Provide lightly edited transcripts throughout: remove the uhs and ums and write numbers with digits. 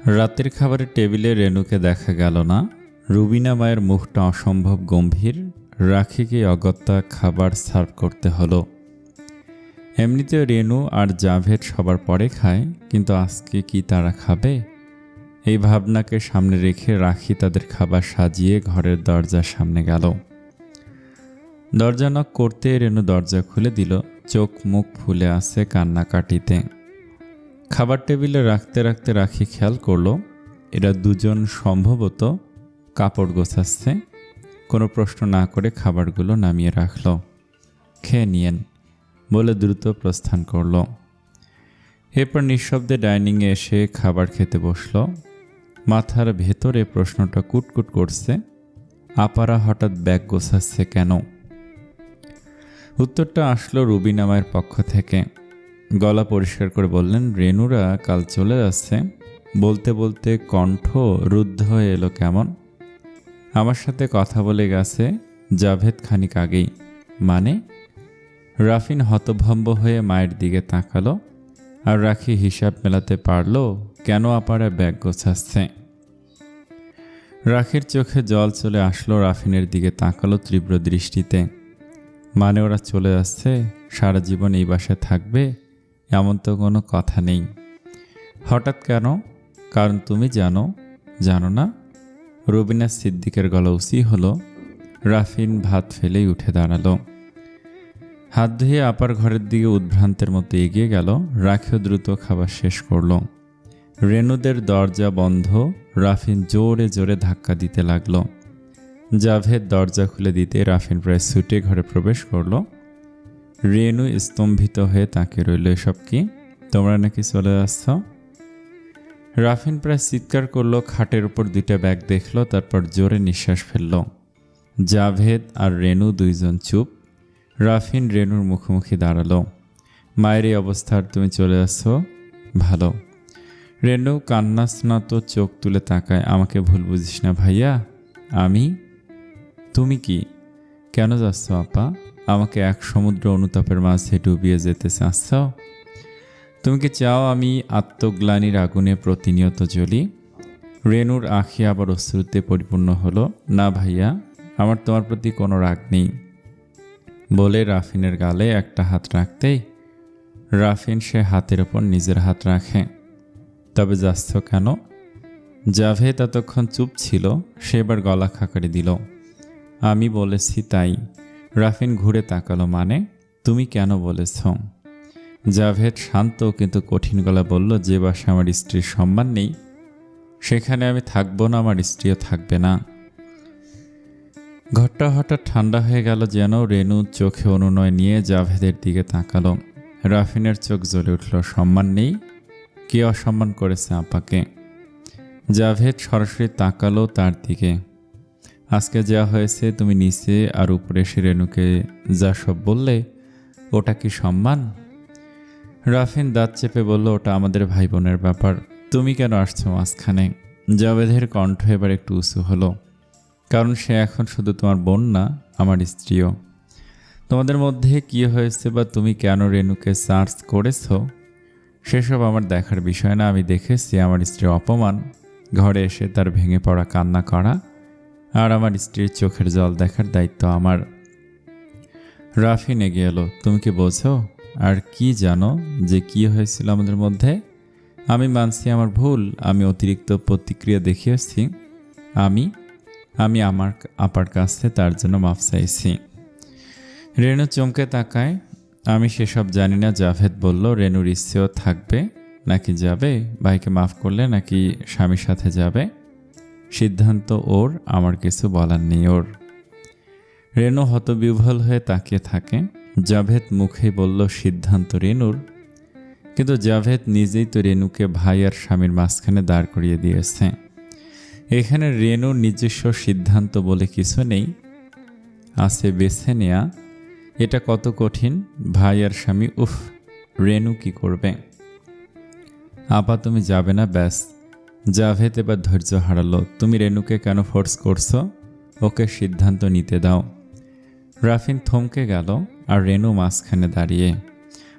রাতের খাবারের টেবিলে রেনুকে দেখা গেল না। রুবিনা মায়ের মুখটা অসম্ভব গম্ভীর। রাখিকে অগত্যা খাবার সার্ভ করতে হলো। এমনিতেও রেনু আর জাভেদ সবার পরে খায়, কিন্তু আজকে কি তারা খাবে? এই ভাবনাকে সামনে রেখে রাখি তাদের খাবার সাজিয়ে ঘরের দরজার সামনে গেল। দরজা নক করতে রেনু দরজা খুলে দিল। চোখ মুখ ফুলে আছে কান্নাকাটিতে। খাবার টেবিলে রাখতে রাখতে রাখি খেয়াল করলো এরা দুজন সম্ভবত কাপড় গোছাচ্ছে। কোনো প্রশ্ন না করে খাবারগুলো নামিয়ে রাখল। খেয়ে নিয়েন বলে দ্রুত প্রস্থান করল। এরপর নিঃশব্দে ডাইনিংয়ে এসে খাবার খেতে বসল। মাথার ভেতরে প্রশ্নটা কুটকুট করছে, আপারা হঠাৎ ব্যাগ গোছাচ্ছে কেন? উত্তরটা আসলো রুবিনা মায়ের পক্ষ থেকে। গলা পরিষ্কার করে বললেন, রেনুরা কাল চলে যাচ্ছে। বলতে বলতে কণ্ঠ রুদ্ধ হয়ে এলো কেমন। আমার সাথে কথা বলে গেছে জাভেদ খানিক আগেই। মানে? রাফিন হতভম্ব হয়ে মায়ের দিকে তাকালো। আর রাখি হিসাব মেলাতে পারল কেন আপারা ব্যাগ গোছাচ্ছে। রাখির চোখে জল চলে আসলো। রাফিনের দিকে তাকালো তীব্র দৃষ্টিতে। মানে ওরা চলে যাচ্ছে, সারা জীবন এই বাসায় থাকবে এমন তো কোনো কথা নেই। হঠাৎ কেন? কারণ তুমি জানো না? রুবিনা সিদ্দিকের গলা উঁচি হলো। রাফিন ভাত ফেলেই উঠে দাঁড়ালো। হাত ধুয়ে আপার ঘরের দিকে উদ্ভ্রান্তের মতো এগিয়ে গেল। রাখিও দ্রুত খাবার শেষ করল। রেনুদের দরজা বন্ধ। রাফিন জোরে জোরে ধাক্কা দিতে লাগলো। জাভেদ দরজা খুলে দিতে রাফিন প্রায় ছুটে ঘরে প্রবেশ করল। রেনু স্তম্ভিত হয়ে তাকিয়ে রইল। এসব কি? তোমরা নাকি চলে যাচ্ছ? রাফিন প্রায় চিৎকার করলো। খাটের উপর দুইটা ব্যাগ দেখল, তারপর জোরে নিঃশ্বাস ফেলল। জাভেদ আর রেনু দুইজন চুপ। রাফিন রেনুর মুখোমুখি দাঁড়ালো। মায়ের এই অবস্থার তুমি চলে যাচ্ছ? ভালো। রেনু কান্নাস্নাত চোখ তুলে তাকায়। আমাকে ভুল বুঝিস না ভাইয়া। আমি? তুমি কি? কেন যাচ্ছ আপা? আমাকে এক সমুদ্র অনুতাপের মাঝে ডুবিয়ে যেতে চাচ্ছ? তুমি কি চাও আমি আত্মগ্লানির আগুনে প্রতিনিয়ত জ্বলি? রেনুর আঁখি আবার অশ্রুতে পরিপূর্ণ হলো। না ভাইয়া, আমার তোমার প্রতি কোনো রাগ নেই বলে রাফিনের গালে একটা হাত রাখতেই রাফিন সে হাতের ওপর নিজের হাত রাখে। তবে যাচ্ছ কেন? জাভেদ এতক্ষণ চুপ ছিল, সে এবার গলা খাকারি দিল। আমি বলেছি তাই। রাফিন ঘুরে তাকালো। মানে? তুমি কেন বলেছ? জাভেদ শান্ত কিন্তু কঠিন গলা বলল, যে বাসায় আমার স্ত্রীর সম্মান নেই সেখানে আমি থাকবো না, আমার স্ত্রীও থাকবে না। ঘরটা হঠাৎ ঠান্ডা হয়ে গেল যেন। রেনু চোখে অনুনয় নিয়ে জাভেদের দিকে তাকালো। রাফিনের চোখ জ্বলে উঠল। সম্মান নেই? কে অসম্মান করেছে আপাকে? জাভেদ সরাসরি তাকালো তার দিকে। আজকে যা হয়েছে, তুমি নিচে আর উপরে এসে রেনুকে যা সব বললে, ওটা কি সম্মান? রাফিন দাঁত চেপে বলল, ওটা আমাদের ভাই বোনের ব্যাপার। তুমি কেন আসছো মাঝখানে? জাভেদের কণ্ঠ এবার একটু উঁচু হলো। কারণ সে এখন শুধু তোমার বোন না, আমার স্ত্রীও। তোমাদের মধ্যে কি হয়েছে বা তুমি কেন রেনুকে সার্চ করেছ সেসব আমার দেখার বিষয় না। আমি দেখেছি আমার স্ত্রীর অপমান, ঘরে এসে তার ভেঙে পড়া কান্না করা, আর আমার স্ত্রীর চোখের জল দেখার দায়িত্ব আমার। রাফিন এগিয়ে এলো। তুমি কি বোঝো আর কি জানো যে কি হয়েছিল আমাদের মধ্যে? আমি মানছি আমার ভুল। আমি অতিরিক্ত প্রতিক্রিয়া দেখিয়েছি। আমি আমার আপার কাছে তার জন্য মাফ চাইছি। রেনু চমকে তাকায়। আমি সেসব জানি না। জাভেদ বলল, রেনুর ইচ্ছেও থাকবে নাকি যাবে? ভাইকে মাফ করলে নাকি স্বামীর সাথে যাবে? সিদ্ধান্ত ওর, আমার কিছু বলার নেই ওর। রেনু হতবিহ্বল হয়ে তাকিয়ে থাকে। জাভেদ মুখেই বলল, সিদ্ধান্ত রেনুর। কিন্তু জাভেদ নিজেই তো রেনুকে ভাই আর স্বামীর মাঝখানে দাঁড় করিয়ে দিয়েছে। এখানে রেনুর নিজস্ব সিদ্ধান্ত বলে কিছু নেই, আছে বেছে নেয়া। এটা কত কঠিন। ভাই আর স্বামী, উফ। রেনু কি করবে? আপা তুমি যাবে না, ব্যাস। জাভেদ এবার ধৈর্য হারালো। তুমি রেনুকে কেন ফোর্স করছো? ওকে সিদ্ধান্ত নিতে দাও। রাফিন থমকে গেল। আর রেনু মাঝখানে দাঁড়িয়ে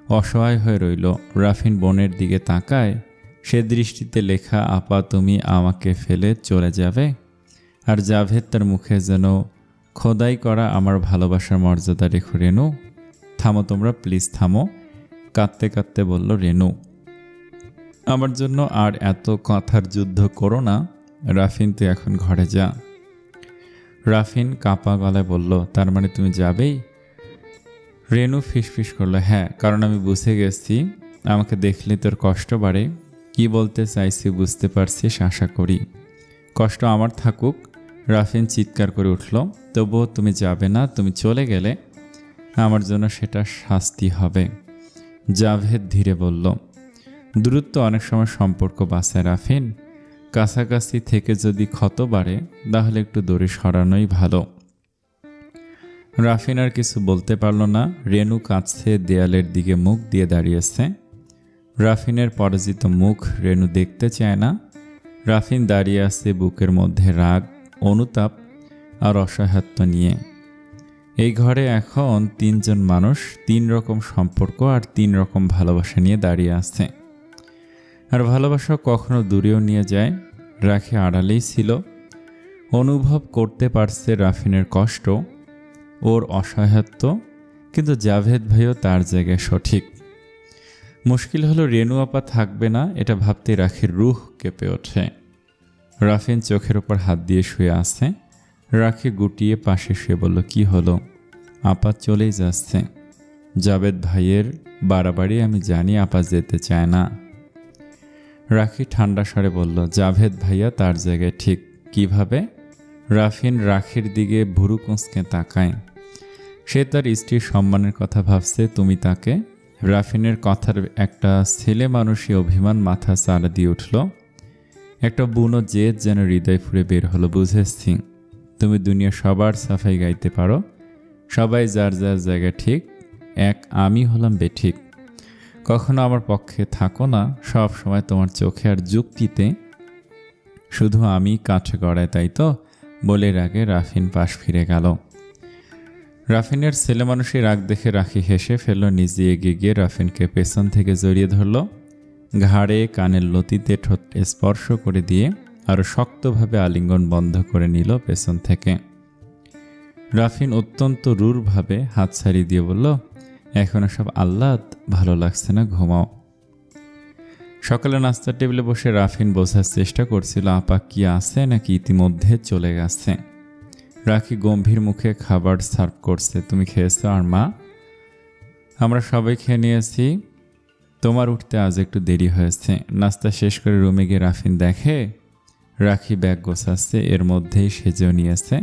অসহায় হয়ে রইল। রাফিন বোনের দিকে তাকায়। সে দৃষ্টিতে লেখা আপা তুমি আমাকে ফেলে চলে যাবে? আর জাভেদ তার মুখে যেন খোদাই করা আমার ভালোবাসার মর্যাদা রেখো রেনু। থামো তোমরা, প্লিজ থামো, কাঁদতে কাঁদতে বলল রেনু। আমার জন্য আর এত কথার যুদ্ধ করো না রাফিন, তুই এখন ঘরে যা। রাফিন কাঁপা গলায় বলল, তার মানে তুমি যাবেই? রেনু ফিসফিস করলো, হ্যাঁ, কারণ আমি বুঝে গেছি আমাকে দেখলে তোর কষ্ট বাড়ে। কি বলতে চাইছি বুঝতে পারছিস আশা করি। কষ্ট আমার থাকুক। রাফিন চিৎকার করে উঠল, তবুও তুমি যাবে না? তুমি চলে গেলে আমার জন্য সেটা শাস্তি হবে। জাভেদ ধীরে বলল, দূরত্ব অনেক সময় সম্পর্ক বাঁচায় রাফিন। কাছাকাছি থেকে যদি ক্ষত বাড়ে তাহলে একটু দূরে সরানোই ভালো। রাফিন আর কিছু বলতে পারল না। রেনু কাছে দেয়ালের দিকে মুখ দিয়ে দাঁড়িয়েছে। রাফিনের পরাজিত মুখ রেনু দেখতে চায় না। রাফিন দাঁড়িয়ে আছে বুকের মধ্যে রাগ, অনুতাপ আর অসহায়ত্ব নিয়ে। এই ঘরে এখন 3 জন মানুষ, 3 রকম সম্পর্ক আর 3 রকম ভালোবাসা নিয়ে দাঁড়িয়ে আছে। আর ভালোবাসা কখনো দূরেও নিয়ে যায়, রাখে আড়ালেই ছিল। অনুভব করতে পারছে রাফিনের কষ্ট, ওর অসহায়ত্ব, কিন্তু জাভেদ ভাইও তার জায়গায় সঠিক। মুশকিল হলো রেনু আপা থাকবে না, এটা ভাবতে রাখির রুহ কেঁপে ওঠে। রাফিন চোখের ওপর হাত দিয়ে শুয়ে আছে। রাখি গুটিয়ে পাশে শুয়ে বলল, কি হলো? আপা চলেই যাচ্ছে। জাভেদ ভাইয়ের বাড়াবাড়ি আমি জানি, আপা যেতে চায় না। রাখি ঠান্ডা স্বরে বলল, জাভেদ ভাইয়া তার জায়গায় ঠিক। কিভাবে? রাফিন রাখির দিকে ভুরু কুঁচকে তাকায়। সে তার স্ত্রীর সম্মানের কথা ভাবছে, তুমি তাকে। রাফিনের কথার একটা ছেলে মানুষই অভিমান মাথা চাড়া দিয়ে উঠল। একটা বুনো জেদ যেন হৃদয় ফুঁড়ে বের হলো। বুঝেছি, তুমি দুনিয়া সবার সাফাই গাইতে পারো, সবাই যার যার জায়গায় ঠিক, এক আমি হলাম বেঠিক। কখনো আমার পক্ষে থাকো না, সব সময় তোমার চোখে আর যুক্তিতে শুধু আমি কাঠে গড়ায়, তাই তো? বলে রাগে রাফিন পাশ ফিরে গেল। রাফিনের ছেলে মানুষের রাগ দেখে রাখি হেসে ফেলল। নিজে এগিয়ে গিয়ে রাফিনকে পেছন থেকে জড়িয়ে ধরল। ঘাড়ে কানের লতিতে ঠোঁট স্পর্শ করে দিয়ে আরও শক্তভাবে আলিঙ্গন বন্ধ করে নিল পেছন থেকে। রাফিন অত্যন্ত রূঢ়ভাবে হাত ছাড়িয়ে দিয়ে বলল, এখন সব আহ্লাদ ভালো লাগছে না, ঘুমাও। সকালে নাস্তার টেবিলে বসে রাফিন বোঝার চেষ্টা করছিল আপা কি আছে নাকি ইতিমধ্যে চলে গেছে। রাখি গম্ভীর মুখে খাবার সার্ভ করছে। তুমি খেয়েছো? আর মা? আমরা সবাই খেয়ে নিয়েছি, তোমার উঠতে আজ একটু দেরি হয়েছে। নাস্তা শেষ করে রুমে গিয়ে রাফিন দেখে রাখি ব্যাগ গোছাচ্ছে, এর মধ্যেই সেজেও নিয়েছে।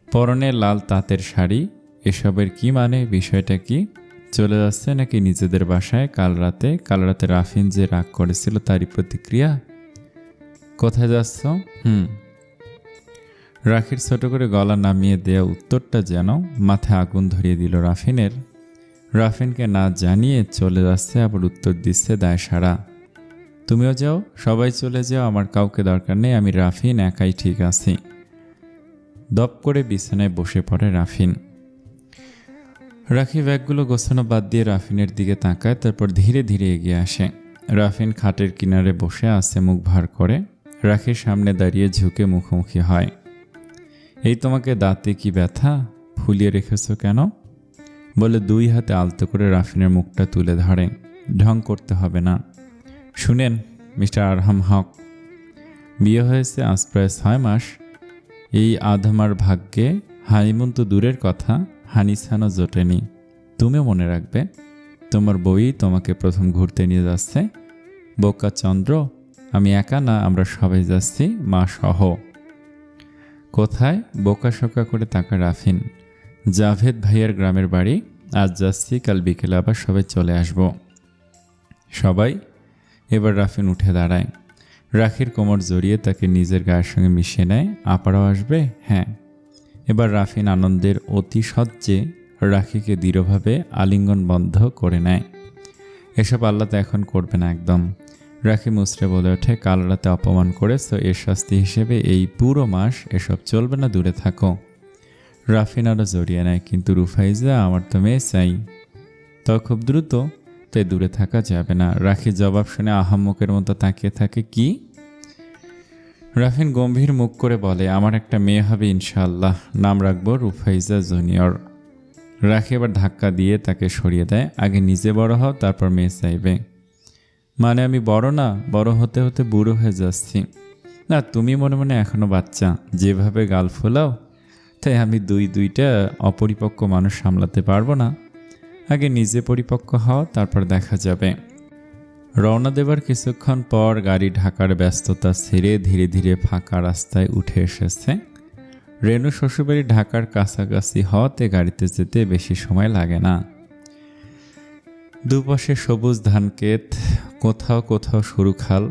পরনে লাল তাঁতের শাড়ি। এসবের কি মানে? বিষয়টা কি? চলে যাচ্ছে নাকি নিজেদের বাসায়? কাল রাতে রাফিন যে রাগ করেছিল তারই প্রতিক্রিয়া। কোথায় যাচ্ছ? রাখির ছোট করে গলা নামিয়ে দেয়া উত্তরটা যেন মাথায় আগুন ধরিয়ে দিল রাফিনের। রাফিনকে না জানিয়ে চলে যাচ্ছে, আবার উত্তর দিচ্ছে দায় সারা। তুমিও যাও, সবাই চলে যাও, আমার কাউকে দরকার নেই, আমি রাফিন একাই ঠিক আছি। দপ করে বিছানায় বসে পড়ে রাফিন। রাখি ব্যাগগুলো গোছানো বাদ দিয়ে রাফিনের দিকে তাকায়, তারপর ধীরে ধীরে এগিয়ে আসে। রাফিন খাটের কিনারে বসে আছে মুখ ভার করে। রাখির সামনে দাঁড়িয়ে ঝুঁকে মুখোমুখি হয়। এই তোমাকে দাঁতে কি ব্যথা? ফুলিয়ে রেখেছ কেন? বলে 2 হাতে আলতো করে রাফিনের মুখটা তুলে ধরে। ঢং করতে হবে না। শুনেন মিস্টার আরহাম হক, বিয়ে হয়েছে আজ প্রায় 6 মাস। এই আধমার ভাগ্যে হানিমুন তো দূরের কথা, হানিসানও জোটেনি। তুমিও মনে রাখবে, তোমার বই তোমাকে প্রথম ঘুরতে নিয়ে যাচ্ছে। বোকা চন্দ্র, আমি একা না, আমরা সবাই যাচ্ছি, মা সহ। কোথায়? বোকা শোকা করে তাকা রাফিন। জাভেদ ভাইয়ার গ্রামের বাড়ি। আজ যাচ্ছি, কাল বিকেলে আবার সবাই চলে আসব। সবাই? এবার রাফিন উঠে দাঁড়ায়। রাখির কোমর জড়িয়ে তাকে নিজের গায়ের সঙ্গে মিশিয়ে নেয়। আপারাও আসবে? হ্যাঁ। এবার রাফিন আনন্দের অতিশয্যে রাখিকে দৃঢ়ভাবে আলিঙ্গন বন্ধ করে নেয়। এসব আল্লাহ তো এখন করবে না একদম। রাখি মুচড়ে বলে ওঠে, কাল রাতে অপমান করেছ, এর শাস্তি হিসেবে এই পুরো মাস এসব চলবে না, দূরে থাকো। রাফিন আরও জড়িয়ে নেয়, কিন্তু রুফাইজা, আমার তো মেয়ে চাই। তো খুব দ্রুত তাই দূরে থাকা যাবে না। রাখি জবাব শুনে আহাম্মকের মতো তাকিয়ে থাকে। কি? রাফিন গম্ভীর মুখ করে বলে, আমার একটা মেয়ে হবে ইনশাআল্লাহ, নাম রাখবো রুফাইজা জুনিয়র। রাখি এবার ধাক্কা দিয়ে তাকে সরিয়ে দেয়। আগে নিজে বড় হও, তারপর মেয়ে চাইবে। মানে আমি বড় না, বড় হতে হতে বুড়ো হয়ে যাচ্ছি। না, তুমি মনে মনে এখনো বাচ্চা, যেভাবে গাল ফোলাও, তাই আমি দুইটা অপরিপক্ক মানুষ সামলাতে পারবো না। আগে নিজে পরিপক্ক হও, তারপর দেখা যাবে। রওনা দেবার কিছুক্ষণ পর গাড়ি ঢাকার ব্যস্ততা ছেড়ে ধীরে ধীরে ফাঁকা রাস্তায় উঠে এসেছে। রেনু শ্বশুরবাড়ি ঢাকার কাছাকাছি হওয়াতে গাড়িতে যেতে বেশি সময় লাগে না। দুপাশে সবুজ ধানক্ষেত, কোথাও কোথাও সরু খাল,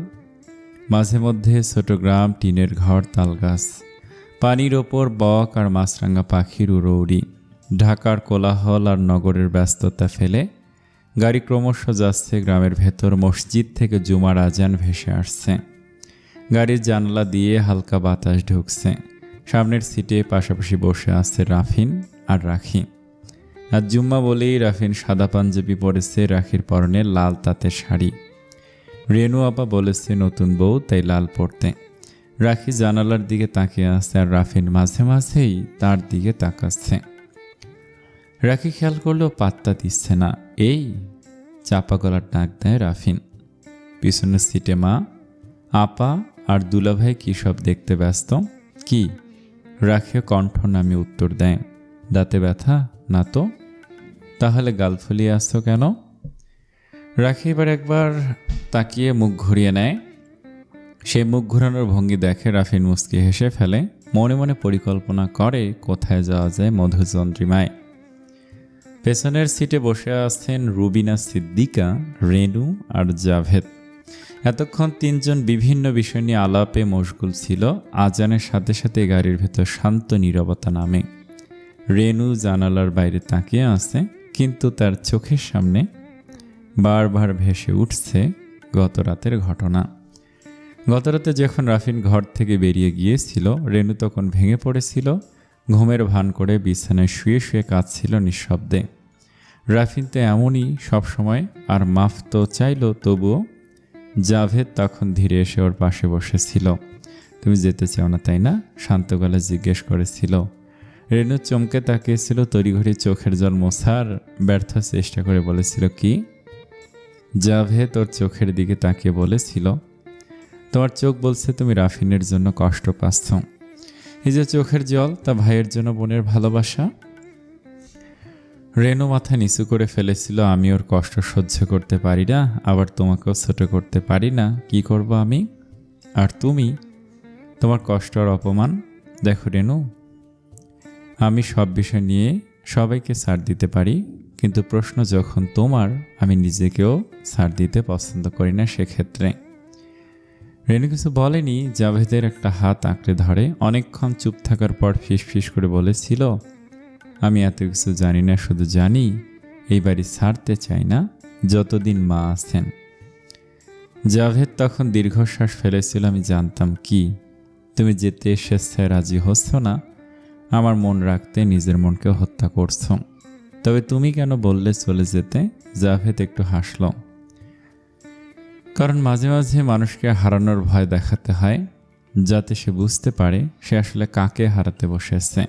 মাঝে মধ্যে ছোট গ্রাম, টিনের ঘর, তালগাছ, পানির ওপর বক আর মাছরাঙা পাখির উড়ৌড়ি। ঢাকার কোলাহল আর নগরের ব্যস্ততা ফেলে গাড়ি ক্রমশ যাচ্ছে গ্রামের ভেতর। মসজিদ থেকে জুমার আজান ভেসে আসছে। গাড়ির জানলা দিয়ে হালকা বাতাস ঢুকছে। সামনের সিটে পাশাপাশি বসে আছে রাফিন আর রাখি। আর জুম্মা বলেই রাফিন সাদা পাঞ্জাবি পরেছে, রাখির পরনে লাল তাঁতের শাড়ি। রেনু আপা বলেছে নতুন বউ, তাই লাল পরতে। রাখি জানালার দিকে তাকিয়ে আছে আর রাফিন মাঝে মাঝেই তার দিকে তাকাচ্ছে। রাখি খেয়াল করলেও পাত্তা দিচ্ছে না। এই চাপা গলার ডাক দেয় রাফিন। পিছনের সিটে মা, আপা আর দুলাভাই কী সব দেখতে ব্যস্ত। কি? রাখিও কণ্ঠ নামে উত্তর দেয়। দাঁতে ব্যথা? না তো। তাহলে গাল ফুলিয়ে আসছো কেন? রাখি এবার একবার তাকিয়ে মুখ ঘুরিয়ে নেয়। সেই মুখ ঘোরানোর ভঙ্গি দেখে রাফিন মুচকি হেসে ফেলে। মনে মনে পরিকল্পনা করে কোথায় যাওয়া যায় মধুচন্দ্রিমায়। পেছনের সিটে বসে আছেন রুবিনা সিদ্দিকা, রেনু আর জাভেদ। এতক্ষণ তিনজন বিভিন্ন বিষয় নিয়ে আলাপে মশগুল ছিল। আজানের সাথে সাথে গাড়ির ভেতর শান্ত নীরবতা নামে। রেনু জানালার বাইরে তাকিয়ে আছে, কিন্তু তার চোখের সামনে বারবার ভেসে উঠছে গত রাতের ঘটনা। গতরাতে যখন রাফিন ঘর থেকে বেরিয়ে গিয়েছিল, রেনু তখন ভেঙে পড়েছিল। ঘুমের ভান করে বিছানায় শুয়ে শুয়ে কাঁদছিল নিঃশব্দে। রাফিন তো এমনই সবসময়, আর মাফ তো চাইল, তবুও। জাভেদ তখন ধীরে এসে ওর পাশে বসেছিল। তুমি যেতে চাও না তাই না? শান্ত গলায় জিজ্ঞেস করেছিল। রেনু চমকে তাকিয়েছিল, তড়িঘড়ি চোখের জল মোছার ব্যর্থ চেষ্টা করে বলেছিল, কি? জাভেদ ওর চোখের দিকে তাকিয়ে বলেছিল, তোমার চোখ বলছে তুমি রাফিনের জন্য কষ্ট পাচ্ছ। এই যে চোখের জল, তা ভাইয়ের জন্য বোনের ভালোবাসা। রেনু মাথা নিচু করে ফেলেছিল। আমি ওর কষ্ট সহ্য করতে পারি না, আবার তোমাকেও ছোট করতে পারি না। কি করব আমি? আর তুমি? তোমার কষ্ট আর অপমান। দেখো রেনু, আমি সব বিষয় নিয়ে সবাইকে ছাড় দিতে পারি, কিন্তু প্রশ্ন যখন তোমার, আমি নিজেকেও ছাড় দিতে পছন্দ করি না। সেক্ষেত্রে রেনু কিছু বলেনি। জাভেদের একটা হাত আঁকড়ে ধরে। অনেকক্ষণ চুপ থাকার পর ফিসফিস করে বলেছিল, আমি এত কিছু জানি না, শুধু জানি এই বাড়ি ছাড়তে চাই না যতদিন মা আছেন। জাভেদ তখন দীর্ঘশ্বাস ফেলেছিল। আমি জানতাম। কি? তুমি যেতে স্বেচ্ছায় রাজি হচ্ছ না, আমার মন রাখতে নিজের মনকে হত্যা করছ। তবে তুমি কেন বললে চলে যেতে? জাভেদ একটু হাসল। কারণ মাঝে মাঝে মানুষকে হারানোর ভয় দেখাতে হয়, যাতে সে বুঝতে পারে সে আসলে কাকে হারাতে বসেছে।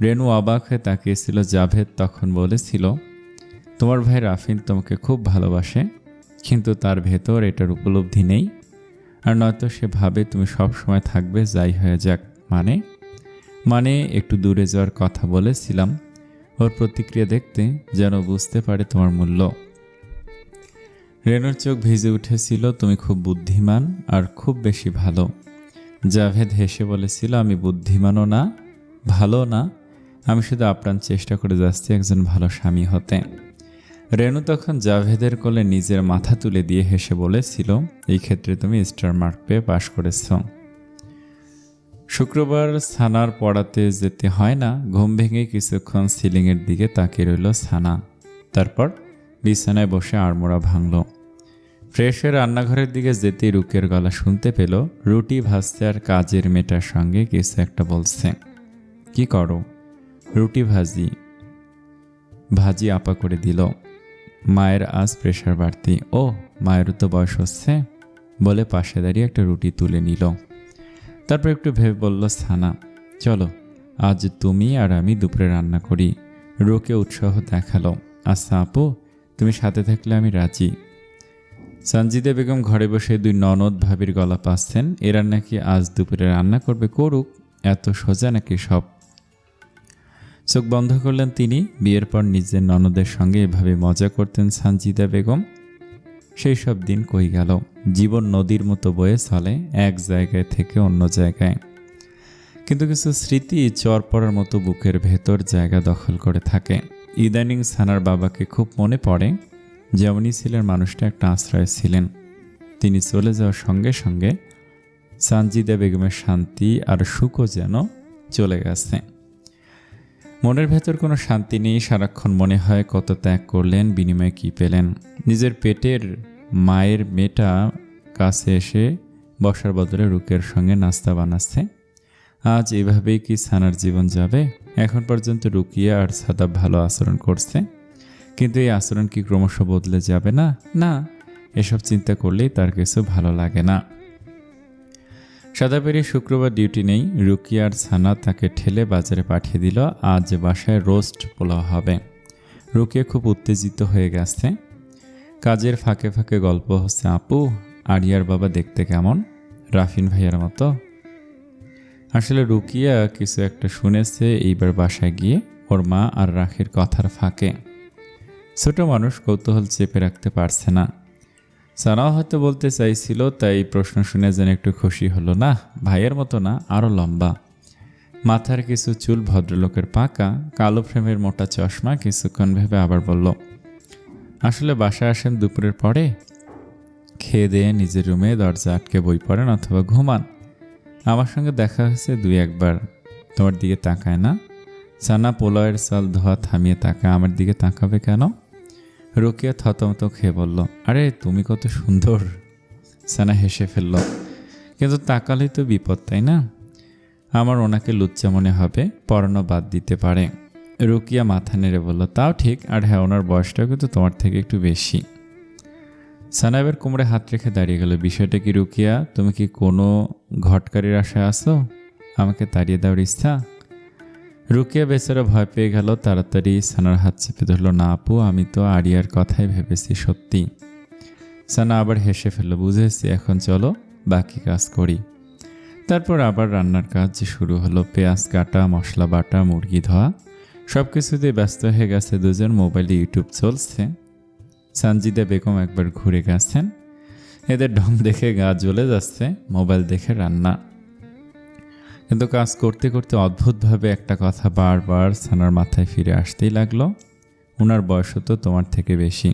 রেনু অবাক হয়ে তাকিয়েছিল। জাভেদ তখন বলেছিল, তোমার ভাই রাফিন তোমাকে খুব ভালোবাসে, কিন্তু তার ভেতর এটার উপলব্ধি নেই। আর নয়তো সে ভাবে তুমি সব সময় থাকবে, যাই হয়ে যাক। মানে একটু দূরে যাওয়ার কথা বলেছিলাম, ওর প্রতিক্রিয়া দেখতে, যেন বুঝতে পারে তোমার মূল্য। রেনুর চোখ ভিজে উঠেছিল। তুমি খুব বুদ্ধিমান আর খুব বেশি ভালো। জাভেদ হেসে বলেছিল, আমি বুদ্ধিমানও না, ভালো না, আমি শুধু আপ্রাণ চেষ্টা করে যাচ্ছি একজন ভালো স্বামী হতে। রেনু তখন জাভেদের কোলে নিজের মাথা তুলে দিয়ে হেসে বলেছিল, এই ক্ষেত্রে তুমি স্টার মার্ক পেয়ে পাশ করেছ। শুক্রবার সানার পড়াতে যেতে হয় না। ঘুম ভেঙে কিছুক্ষণ সিলিংয়ের দিকে তাকিয়ে রইল সানা। তারপর বিছানায় বসে আড়মোড়া ভাঙল। ফ্রেশ হয়ে রান্নাঘরের দিকে যেতে রুকের গলা শুনতে পেল। রুটি ভাজতে আর কাজের মেয়েটার সঙ্গে কিছু একটা বলছে। কি করো? রুটি ভাজি আপা করে দিল। মায়ের আজ প্রেশার বাড়তি। ও, মায়েরও তো বয়স হচ্ছে বলে পাশে দাঁড়িয়ে একটা রুটি তুলে নিল। তারপর একটু ভেবে বলল, সানা চলো আজ তুমি আর আমি দুপুরে রান্না করি। রুকে উৎসাহ দেখালো। আচ্ছা আপু, তুমি সাথে থাকলে আমি রাজি। সানজিদা বেগম ঘরে বসে দুই ননদ ভাবির গলা পাচ্ছেন। এরা নাকি আজ দুপুরে রান্না করবে, করুক, এত সোজা নাকি সব। চোখ বন্ধ করলেন তিনি। বিয়ের পর নিজের ননদের সঙ্গে এভাবে মজা করতেন সানজিদা বেগম। সেই সব দিন কই গেল। জীবন নদীর মতো বয়ে চলে এক জায়গায় থেকে অন্য জায়গায়, কিন্তু কিছু স্মৃতি চর পড়ার মতো বুকের ভেতর জায়গা দখল করে থাকে। ইদানিং সানার বাবাকে খুব মনে পড়ে। যেমনই ছিলেন মানুষটা একটা আশ্রয় ছিলেন। তিনি চলে যাওয়ার সঙ্গে সঙ্গে সানজিদা বেগমের শান্তি আর সুখও যেন চলে গেছে। মনের ভেতর কোনো শান্তি নেই। সারাক্ষণ মনে হয় কত ত্যাগ করলেন, বিনিময়ে কী পেলেন। নিজের পেটের মায়ের মেয়েটা কাছে এসে বসার বদলে রুকের সঙ্গে নাস্তা বানাচ্ছে। আজ এভাবেই কি সানার জীবন যাবে? এখন পর্যন্ত রুকিয়া আর সাদাব ভালো আচরণ করছে, কিন্তু এই আচরণ কি ক্রমশ বদলে যাবে না? না, এসব চিন্তা করলেই তার কিছু ভালো লাগে না। সাদাবেরই শুক্রবার ডিউটি নেই। রুকিয়া আর সানা তাকে ঠেলে বাজারে পাঠিয়ে দিল। আজ বাসায় রোস্ট পোলাও হবে। রুকিয়া খুব উত্তেজিত হয়ে গেছে। কাজের ফাঁকে ফাঁকে গল্প হচ্ছে, আপু আরিয়ার বাবা দেখতে কেমন? রাফিন ভাইয়ার মতো। আসলে রুকিয়া কিছু একটা শুনেছে এইবার বাসায় গিয়ে, ওর মা আর রাখির কথার ফাঁকে। ছোট মানুষ কৌতূহল চেপে রাখতে পারছে না। সানাও হয়তো বলতে চাইছিল, তাই প্রশ্ন শুনে যেন একটু খুশি হলো। না, ভাইয়ের মতো না, আরও লম্বা। মাথার কিছু চুল ভদ্রলোকের পাকা, কালো ফ্রেমের মোটা চশমা। কিছুক্ষণ ভেবে আবার বলল, আসলে বাসায় আসেন দুপুরের পরে, খেয়ে দিয়ে নিজের রুমে দরজা আটকে বই পড়েন অথবা ঘুমান। আমার সঙ্গে দেখা হয়েছে দুই একবার। তোমার দিকে তাকায় না? সানা পোলাওয়ের চাল ধোয়া থামিয়ে তাকায়। আমার দিকে তাকাবে কেন? রুকিয়া থতমত খেয়ে বলল, আরে তুমি কত সুন্দর। সানা হেসে ফেলল, কিন্তু তাকালেই তো বিপদ, তাই না? আমার ওনাকে লুচ্চা মনে হবে, পড়ানো বাদ দিতে পারে। রুকিয়া মাথা নেড়ে বলল, তাও ঠিক, আর হ্যাঁ ওনার বয়সটাও কিন্তু তোমার থেকে একটু বেশি। সানা এবার কোমরে হাত রেখে দাঁড়িয়ে গেল। বিষয়টা কি রুকিয়া? তুমি কি কোনো ঘটকারির আশায় আসো? আমাকে তাড়িয়ে দেওয়ার ইচ্ছা? রুকিয়া বেচারা ভয় পেয়ে গেল। তাড়াতাড়ি সানার হাত চেপে ধরল, না আপু, আমি তো আরিয়ার কথাই ভেবেছি, সত্যি। সানা আবার হেসে ফেলল, বুঝেছি, এখন চলো বাকি কাজ করি। তারপর আবার রান্নার কাজ শুরু হলো। পেঁয়াজ কাটা, মশলা বাটা, মুরগি ধোয়া, সব কিছুতে ব্যস্ত হয়ে গেছে দুজন। মোবাইলে ইউটিউব চলছে। সানজিদা বেগম একবার ঘুরে গেছেন। এদের ঢং দেখে গা জ্বলে যাচ্ছে। মোবাইল দেখে রান্না, কিন্তু কাজ করতে করতে অদ্ভুতভাবে একটা কথা বারবার সানার মাথায় ফিরে আসতেই লাগলো, ওনার বয়স তো তোমার থেকে বেশি,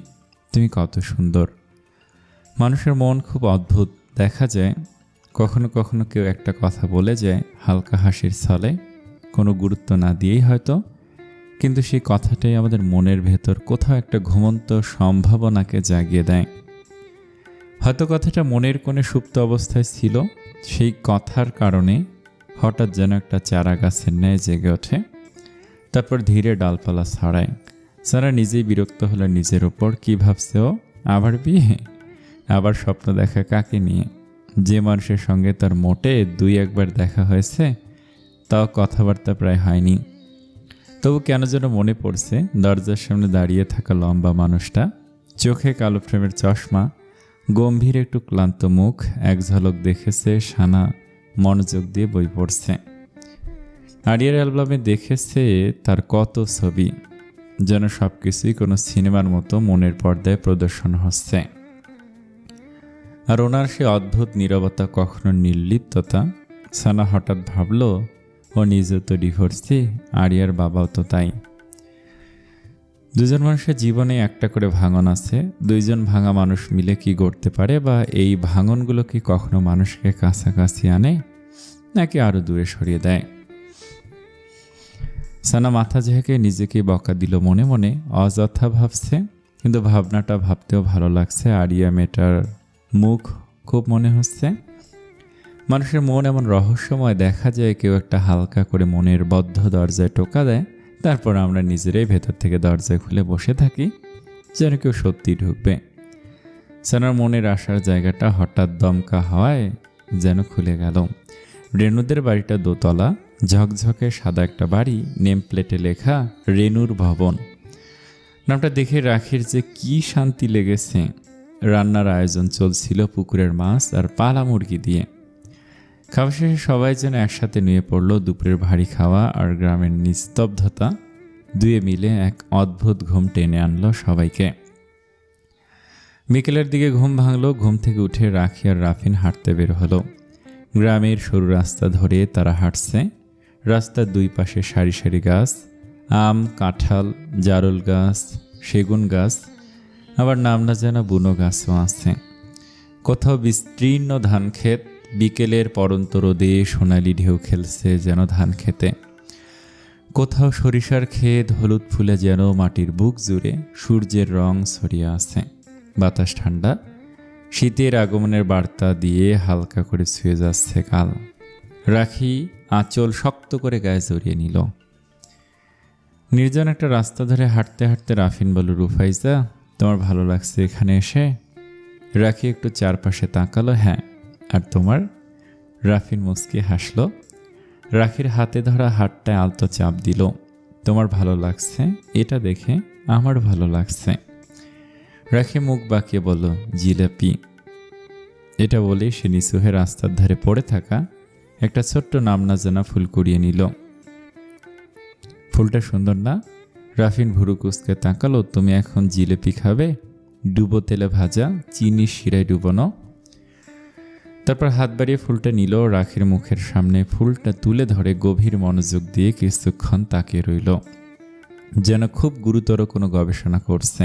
তুমি কত সুন্দর। মানুষের মন খুব অদ্ভুত। দেখা যায় কখনো কখনো কেউ একটা কথা বলে যায় হালকা হাসির ছলে, কোনো গুরুত্ব না দিয়েই হয়তো, কিন্তু সেই কথাটাই আমাদের মনের ভেতর কোথাও একটা ঘুমন্ত সম্ভাবনাকে জাগিয়ে দেয়। হয়তো কথাটা মনের কোণে সুপ্ত অবস্থায় ছিল, সেই কথার কারণে হঠাৎ যেন একটা চারা গাছের ন্যায় জেগে ওঠে, তারপর ধীরে ডালপালা ছড়ায়। সারা নিজেই বিরক্ত হলো নিজের ওপর। কী ভাবছে ও? আবার বিয়ে? আবার স্বপ্ন দেখা কাকে নিয়ে? যে মানুষের সঙ্গে তার মোটে দুই একবার দেখা হয়েছে, তাও কথাবার্তা প্রায় হয়নি। তবু কেন যেন মনে পড়ছে দরজার সামনে দাঁড়িয়ে থাকা লম্বা মানুষটা, চোখে কালো ফ্রেমের চশমা, গম্ভীর একটু ক্লান্ত মুখ। এক ঝলক দেখেছে সানা মনোযোগ দিয়ে বই পড়ছে। আরিয়ার অ্যালবামে দেখেছে তার কত ছবি, যেন সব কিছুই কোনো সিনেমার মতো মনের পর্দায় প্রদর্শন হচ্ছে। আর ওনার সে অদ্ভুত নীরবতা, কখনো নির্লিপ্ততা। সানা হঠাৎ ভাবল, ও নিজেও তো ডিভোর্সি, আরিয়ার বাবাও তো তাই। দুজন মানুষের জীবনে একটা করে ভাঙন আছে। দুইজন ভাঙা মানুষ মিলে কি গড়তে পারে, বা এই ভাঙনগুলো কি কখনো মানুষকে কাছাকাছি আনে নাকি আরো দূরে সরিয়ে দেয়? সানা মাথা ঝেঁকে নিজেকে বকা দিল মনে মনে। অযথা ভাবছে, কিন্তু ভাবনাটা ভাবতেও ভালো লাগছে। আরিয়া মেয়েটার মুখ খুব মনে হচ্ছে। মানুষের মন এমন রহস্যময়, দেখা যায় কেউ একটা হালকা করে মনের বদ্ধ দরজায় টোকা দেয়, তারপর আমরা নিজেরাই ভেতর থেকে দরজা খুলে বসে থাকি। যেন কেউ সত্যি ঢুকবে। সানার মনের আশার জায়গাটা হঠাৎ দমকা হওয়ায় যেন খুলে গেল। রেনুদের বাড়িটা দোতলা, ঝকঝকে সাদা একটা বাড়ি, নেম প্লেটে লেখা রেনুর ভবন। নামটা দেখে রাখির যে কি শান্তি লেগেছে। রান্নার আয়োজন চলছিল পুকুরের মাছ আর পালা মুরগি দিয়ে। খাওয়া শেষে সবাই যেন একসাথে নুয়ে পড়ল। দুপুরের ভারী খাওয়া আর গ্রামের নিস্তব্ধতা দুয়ে মিলে এক অদ্ভুত ঘুম টেনে আনলো সবাইকে। বিকেলের দিকে ঘুম ভাঙলো। ঘুম থেকে উঠে রাখি আর রাফিন হাঁটতে বের হলো। গ্রামের সরু রাস্তা ধরে তারা হাঁটছে। রাস্তার দুই পাশে সারি সারি গাছ, আম, কাঁঠাল, জারুল গাছ, সেগুন গাছ, আবার নাম না জানা বুনো গাছও আছে। কোথাও বিস্তীর্ণ ধান ক্ষেত, বিকেলের পরন্ত রোদে সোনালি ঢেউ খেলছে যেন ধান খেতে। কোথাও সরিষার ক্ষেত, হলুদ ফুলে যেন মাটির বুক জুড়ে সূর্যের রং ছড়িয়ে আছে। বাতাস ঠান্ডা, শীতের আগমনের বার্তা দিয়ে হালকা করে ছুঁয়ে যাচ্ছে কাল। রাখি আঁচল শক্ত করে গায়ে জড়িয়ে নিল। নির্জন একটা রাস্তা ধরে হাঁটতে হাঁটতে রাফিন বলল, রুফাইজা, তোমার ভালো লাগছে এখানে এসে? রাখি একটু চারপাশে তাকালো। হ্যাঁ। আর তোমার? রাফিন মুচকি হাসল। রাখির হাতে ধরা হাতটায় আলতো চাপ দিল। তোমার ভালো লাগছে এটা দেখে আমার ভালো লাগছে। রাখি মুখ বাঁকিয়ে বলল, জিলাপি। এটা বলে সে নিচু হয়ে রাস্তার ধারে পড়ে থাকা একটা ছোট্ট নাম না জানা ফুল কুড়িয়ে নিল। ফুলটা সুন্দর না? রাফিন ভুরু কুচকে তাকালো। তুমি এখন জিলেপি খাবে? ডুবো তেলে ভাজা, চিনি শিরায় ডুবোনো। তারপর হাত বাড়িয়ে ফুলটা নিল। রাখির মুখের সামনে ফুলটা তুলে ধরে গভীর মনোযোগ দিয়ে কিছুক্ষণ তাকিয়ে রইল, যেন খুব গুরুতর কোনো গবেষণা করছে।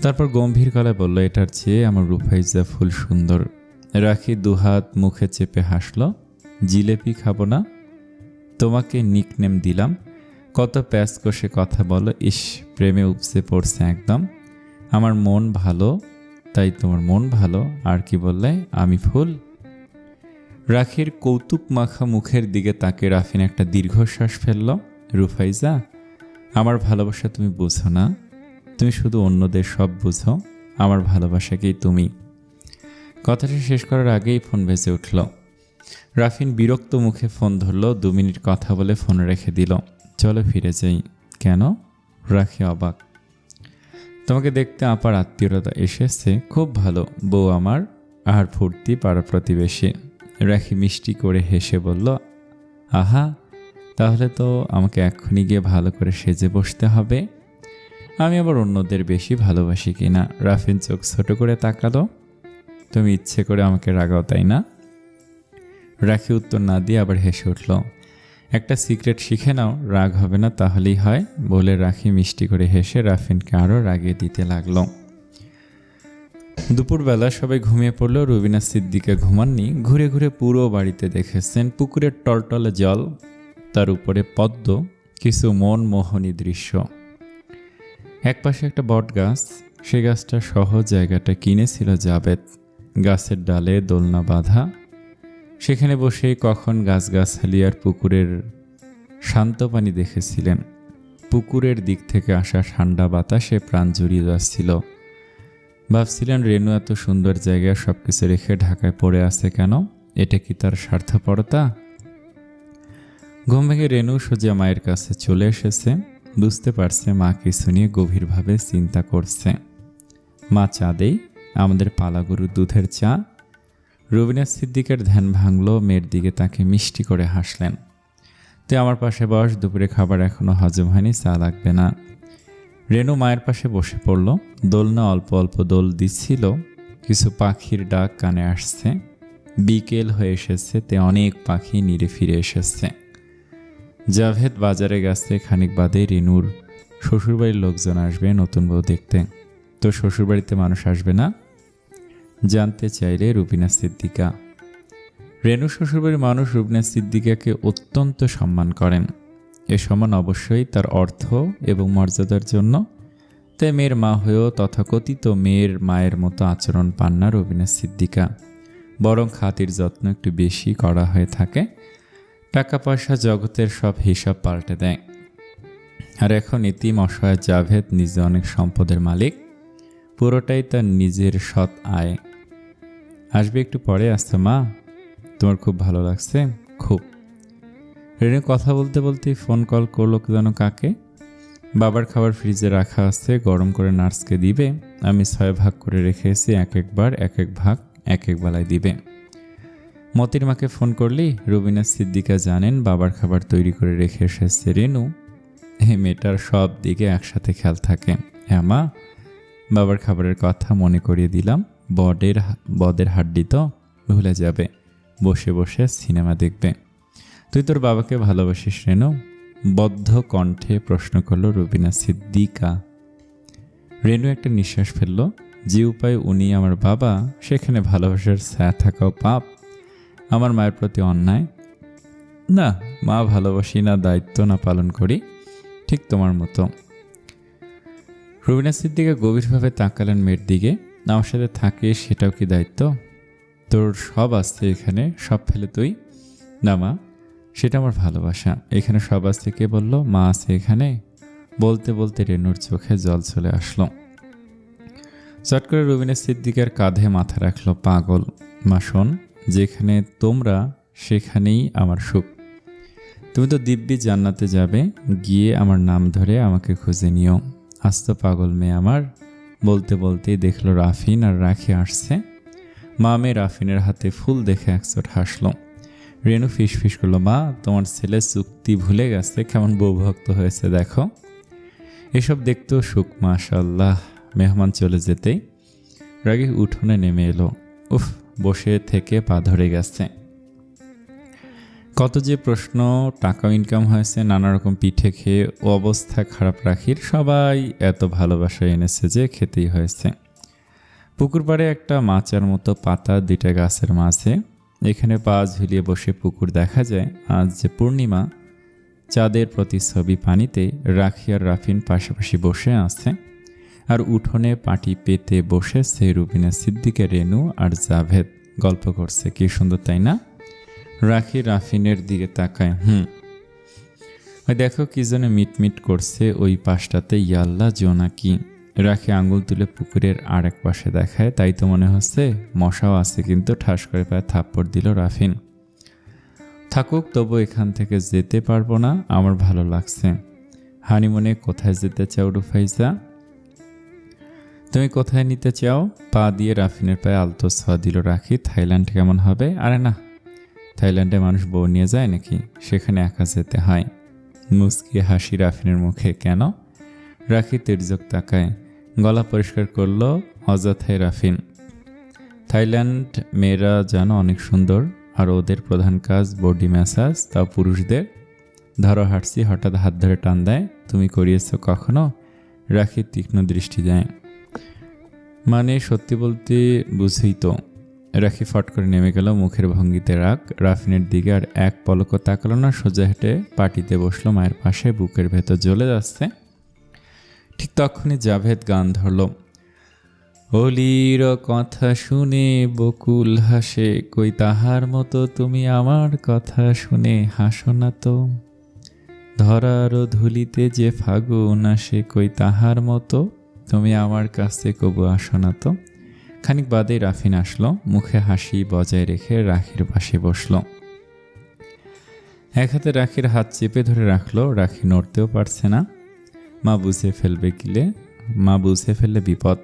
তারপর গম্ভীর গলায় বলল, এটার চেয়ে আমার রুফাইজা ফুল সুন্দর। রাখি দুহাত মুখে চেপে হাসল। জিলেপি খাবো না? তোমাকে নিকনেম দিলাম। কত প্যাচ কষে কথা বলো। ইস, প্রেমে উপসে পড়ছে একদম। আমার মন ভালো, তাই তোমার মন ভালো। আর কি বললে? আমি ফুল। রাখির কৌতুক মাখা মুখের দিকে তাকে রাফিন একটা দীর্ঘশ্বাস ফেলল। রুফাইজা, আমার ভালোবাসা তুমি বুঝো না। তুমি শুধু অন্যদের সব বুঝো, আমার ভালোবাসাকেই তুমি। কথাটা শেষ করার আগেই ফোন বেজে উঠল। রাফিন বিরক্ত মুখে ফোন ধরল। 2 মিনিট কথা বলে ফোন রেখে দিল। চলো ফিরে যাই। কেন? রাখি অবাক। তোমাকে দেখতে আপার আত্মীয়তা এসেছে, খুব ভালো। বউ আমার আর ফুর্তি পাড়া প্রতিবেশী। রাখি মিষ্টি করে হেসে বলল, আহা, তাহলে তো আমাকে এক্ষুনি গিয়ে ভালো করে সেজে বসতে হবে। আমি আবার অন্যদের বেশি ভালোবাসি কিনা? রাফিন চোখ ছোট করে তাকালো। তুমি ইচ্ছে করে আমাকে রাগাও, তাই না? রাখি উত্তর না দিয়ে আবার হেসে উঠল। একটা সিক্রেট শিখে নাও, রাগ হবে না তাহলেই হয়, বলে রাখি মিষ্টি করে হেসে রাফিনকে আরও রাগিয়ে দিতে লাগলো। দুপুরবেলা সবাই ঘুমিয়ে পড়ল। রুবিনা সিদ্দিকা ঘুমাননি। ঘুরে ঘুরে পুরো বাড়িতে দেখেছেন পুকুরের টলটলে জল, তার উপরে পদ্ম, কিছু মনমোহনী দৃশ্য। একপাশে একটা বট গাছ, সে গাছটা সহ জায়গাটা কিনেছিল জাবেদ। গাছের ডালে দোলনা বাঁধা, সেখানে বসে কখন গাছগাছালি আর পুকুরের শান্ত পানি দেখেছিলেন। পুকুরের দিক থেকে আসা ঠান্ডা বাতাসে প্রাণ জুড়িয়ে যাচ্ছিল। ভাবছিলেন, রেনু এত সুন্দর জায়গায় সবকিছু রেখে ঢাকায় পড়ে আছে কেন? এটা কি তার স্বার্থপরতা? ঘুম ভেঙে রেনু সোজা মায়ের কাছে চলে এসেছে। বুঝতে পারছে মা কিছু নিয়ে গভীরভাবে চিন্তা করছে। মা চা দেই, আমাদের পালাগরুর দুধের চা। রুবিনা সিদ্দিকের ধ্যান ভাঙল। মেয়ের দিকে তাকে মিষ্টি করে হাসলেন। তুই আমার পাশে বস, দুপুরে খাবার এখনো হজম হয়নি, চা লাগবে না। রেনু মায়ের পাশে বসে পড়ল। দোলনা অল্প অল্প দোল দিচ্ছিল। কিছু পাখির ডাক কানে আসছে। বিকেল হয়ে এসেছে, তে অনেক পাখি নিরে ফিরে এসেছে। জাভেদ বাজারে গেছে। খানিক বাদে রেনুর শ্বশুরবাড়ির লোকজন আসবে নতুন বউ দেখতে। তো শ্বশুরবাড়িতে মানুষ আসবে না? জানতে চাইলে রুবিনা সিদ্দিকা। রেনু শ্বশুরবাড়ির মানুষ রুবিনা সিদ্দিকাকে অত্যন্ত সম্মান করেন। এ সম্মান অবশ্যই তার অর্থ এবং মর্যাদার জন্য। তাই মেয়ের মা হয়েও তথাকথিত মেয়ের মায়ের মতো আচরণ পান না রুবিনা সিদ্দিকা, বরং খাতির যত্ন একটু বেশি করা হয়ে থাকে। টাকা পয়সা জগতের সব হিসাব পাল্টে দেয়। আর এখন এতিম অসহায় জাভেদ নিজে অনেক সম্পদের মালিক, পুরোটাই তার নিজের সৎ আয়। আসবে একটু পরে। আসছে মা, তোমার খুব ভালো লাগছে? খুব। রেনু কথা বলতে বলতেই ফোন কল করলো যেন কাকে। বাবার খাবার ফ্রিজে রাখা আছে, গরম করে নার্সকে দিবে। আমি 6 ভাগ করে রেখেছি, এক একবার এক এক ভাগ এক এক বেলায় দিবে। মতির মাকে ফোন করলি রুবিনা সিদ্দিকা জানেন বাবার খাবার তৈরি করে রেখে এসেছে রেনু। এই মেয়েটার সব দিকে একসাথে খেয়াল থাকে। হ্যাঁ মা, বাবার খাবারের কথা মনে করিয়ে দিলাম। বদের হাড্ডি তো ভুলে যাবে, বসে বসে সিনেমা দেখবে। তুই তোর বাবাকে ভালোবাসিস রেনু? বদ্ধ কণ্ঠে প্রশ্ন করল রুবিনা সিদ্দিকা। রেনু একটা নিঃশ্বাস ফেলল। যে উপায় উনি আমার বাবা, সেখানে ভালোবাসার ছায়া থাকাও পাপ। আমার মায়ের প্রতি অন্যায় না। মা ভালোবাসি না, দায়িত্ব না পালন করি, ঠিক তোমার মতো। রুবিনা সিদ্দিকা গভীরভাবে তাকালেন মেয়ের দিকে। আমার সাথে থাকে সেটাও কি দায়িত্ব? তোর সব আসছে এখানে, সব ফেলে তুই? না মা, সেটা আমার ভালোবাসা। এখানে সব আসছে কে বলল? মা আছে এখানে। বলতে বলতে রেনুর চোখে জল চলে আসলো। চট করে রুবিনা সিদ্দিকার কাঁধে মাথা রাখলো। পাগল মা, শোন, যেখানে তোমরা সেখানেই আমার সুখ। তুমি তো দিব্যি জান্নাতে যাবে, গিয়ে আমার নাম ধরে আমাকে খুঁজে নিও। আস্ত পাগল মেয়ে আমার। বলতে বলতেই দেখলো রাফিন আর রাখি আসছে। মা মেয়ে রাফিনের হাতে ফুল দেখে একচোট হাসলো। রেনু ফিস করলো, মা, তোমার ছেলে চুক্তি ভুলে গেছে, কেমন বউভক্ত হয়েছে দেখো। এসব দেখতেও সুখ, মাশাআল্লাহ। মেহমান চলে যেতেই রাগী উঠোনে নেমে এলো। উফ, বসে থেকে পা ধরে গেছে। কত যে প্রশ্ন, টাকা ইনকাম হয়েছে নানা রকম পিঠে খেয়ে, ও অবস্থা খারাপ রাখির। সবাই এত ভালোবাসা এনেছে যে খেতেই হয়েছে। পুকুর পাড়ে একটা মাচার মতো পাতা, 2টা গাছের মাঝে। এখানে পা ঝুলিয়ে বসে পুকুর দেখা যায়। আজ যে পূর্ণিমা, চাঁদের প্রতিচ্ছবি পানিতে। রাখি আর রাফিন পাশাপাশি বসে আছে। আর উঠোনে পাটি পেতে বসেছে রুবিনা সিদ্দিকা, রেনু আর জাভেদ গল্প করছে। কি সুন্দর, তাই না? রাখি রাফিনের দিকে তাকায়। ওই দেখো কি যেন মিটমিট করছে ওই পাশটাতে। ইয়াল্লা, জোনাকি। রাখি আঙ্গুল তুলে পুকুরের আর এক পাশে দেখায়। তাই তো মনে হচ্ছে মশাও আছে, কিন্তু ঠাস করে পায়ে থাপ্পড় দিল রাফিন। থাকুক, তবু এখান থেকে যেতে পারবো না, আমার ভালো লাগছে। হানিমুনে কোথায় যেতে চাও রুফাইজা? তুমি কোথায় নিতে চাও? পা দিয়ে রাফিনের পায়ে আলতো ছোঁয়া দিল রাখি। থাইল্যান্ড কেমন হবে? আরে না, থাইল্যান্ডে মানুষ বউ নিয়ে যায় নাকি? সেখানে একা যেতে হয়। মুচকি হাসি রাফিনের মুখে। কেন? রাখি তির্যক তাকায়। গলা পরিষ্কার করলো অযথায় রাফিন। থাইল্যান্ড মেয়েরা যেন অনেক সুন্দর, আর ওদের প্রধান কাজ বডি ম্যাসাজ, তাও পুরুষদের। ধরো হাঁটছি, হঠাৎ হাত ধরে টান দেয়। তুমি করিয়েছ কখনো? রাখি তীক্ষ্ণ দৃষ্টি দেয়। মানে সত্যি বলতে বুঝেই তো। রাখি ফট করে নেমে গেল, মুখের ভঙ্গিতে রাগ। রাফিনের দিকে আর এক পলকও তাকালো না। সোজা হেঁটে পাটিতে বসলো মায়ের পাশে। বুকের ভেতর জ্বলে যাচ্ছে। ঠিক তখনই জাভেদ গান ধরল। অলির কথা শুনে বকুল হাসে, কই তাহার মতো তুমি আমার কথা শুনে হাসো না তো। ধরার ধুলিতে যে ফাগুন আসে, কই তাহার মতো তুমি আমার কাছে কবু আসো না তো। খানিক বাদেই রাফিন আসলো, মুখে হাসি বজায় রেখে রাখির পাশে বসলো। এক হাতে রাখির হাত চেপে ধরে রাখলো। রাখি নড়তেও পারছে না। মা বুঝে ফেললে বিপদ।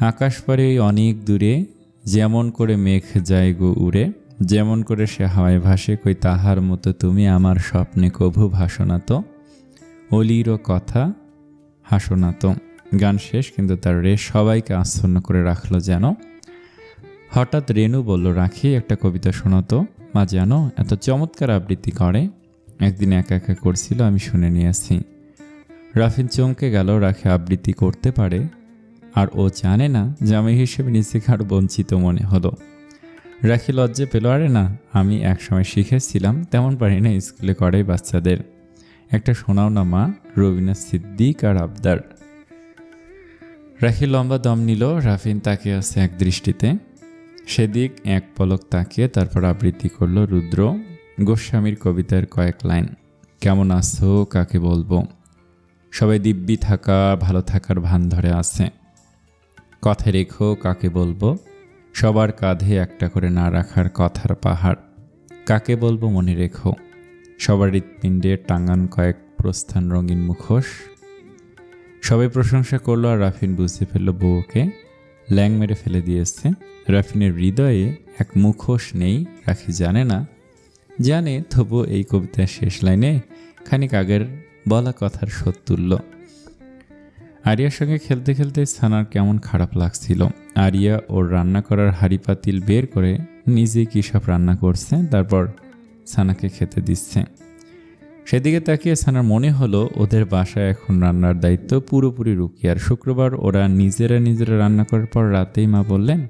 আকাশ পারে অনেক দূরে, যেমন করে মেঘ যায় গো উড়ে, যেমন করে সে হাওয়ায় ভাসে, কই তাহার মতো তুমি আমার স্বপ্নে কভু ভাসো না তো। অলিরও কথা হাসো না তো। গান শেষ, কিন্তু তার রেশ সবাইকে আচ্ছন্ন করে রাখলো যেন। হঠাৎ রেনু বলল, রাখি, একটা কবিতা শোনাতো। মা জানো এত চমৎকার আবৃত্তি করে। একদিন একা একা করছিল, আমি শুনে নিয়েছি। রাফিন চমকে গেল। রাখি আবৃত্তি করতে পারে, আর ও জানে না। জামাই হিসেবে নিজেকে আরো বঞ্চিত মনে হলো। রাখি লজ্জে পেল। আরে না, আমি একসময় শিখেছিলাম, তেমন পারি না, স্কুলে করাই বাচ্চাদের। একটা শোনাও না মা। রুবিনা সিদ্দিক আর আবদার। রাখি লম্বা দম নিল। রাফিন তাকিয়ে আছে এক দৃষ্টিতে। সেদিক এক পলক তাকিয়ে তারপর আবৃত্তি করলো রুদ্র গোস্বামীর কবিতার কয়েক লাইন। কেমন আছো কাকে বলবো। সবাই দিব্যি থাকা ভালো থাকার ভান ধরে আছে। কথায় রেখো কাকে বলবো। সবার কাঁধে একটা করে না রাখার কথার পাহাড়। কাকে বলবো মনে রেখো। সবার হৃৎপিণ্ডে টাঙান কয়েক প্রস্থান রঙিন মুখোশ। সবাই প্রশংসা করলো আর রাফিন বুঝতে ফেলল বউকে ল্যাং মেরে ফেলে দিয়েছে। রাফিনের হৃদয়ে এক মুখোশ নেই, রাখি জানে না। জানে তবু এই কবিতার শেষ লাইনে খানিক আগের বলা কথার শোধ তুলল। আরিয়ার সঙ্গে খেলতে খেলতে সানার কেমন খারাপ লাগছিল। আরিয়া ওর রান্না করার হাঁড়ি পাতিল বের করে নিজে কী সব রান্না করছে, তারপর সানাকে খেতে দিচ্ছে। সেদিকে তাকিয়ে সানার মনে হলো ওদের বাসায় এখন রান্নার দায়িত্ব পুরোপুরি রুকিয়ার। শুক্রবার ওরা নিজেরা রান্না করার পর রাতেই মা বললেন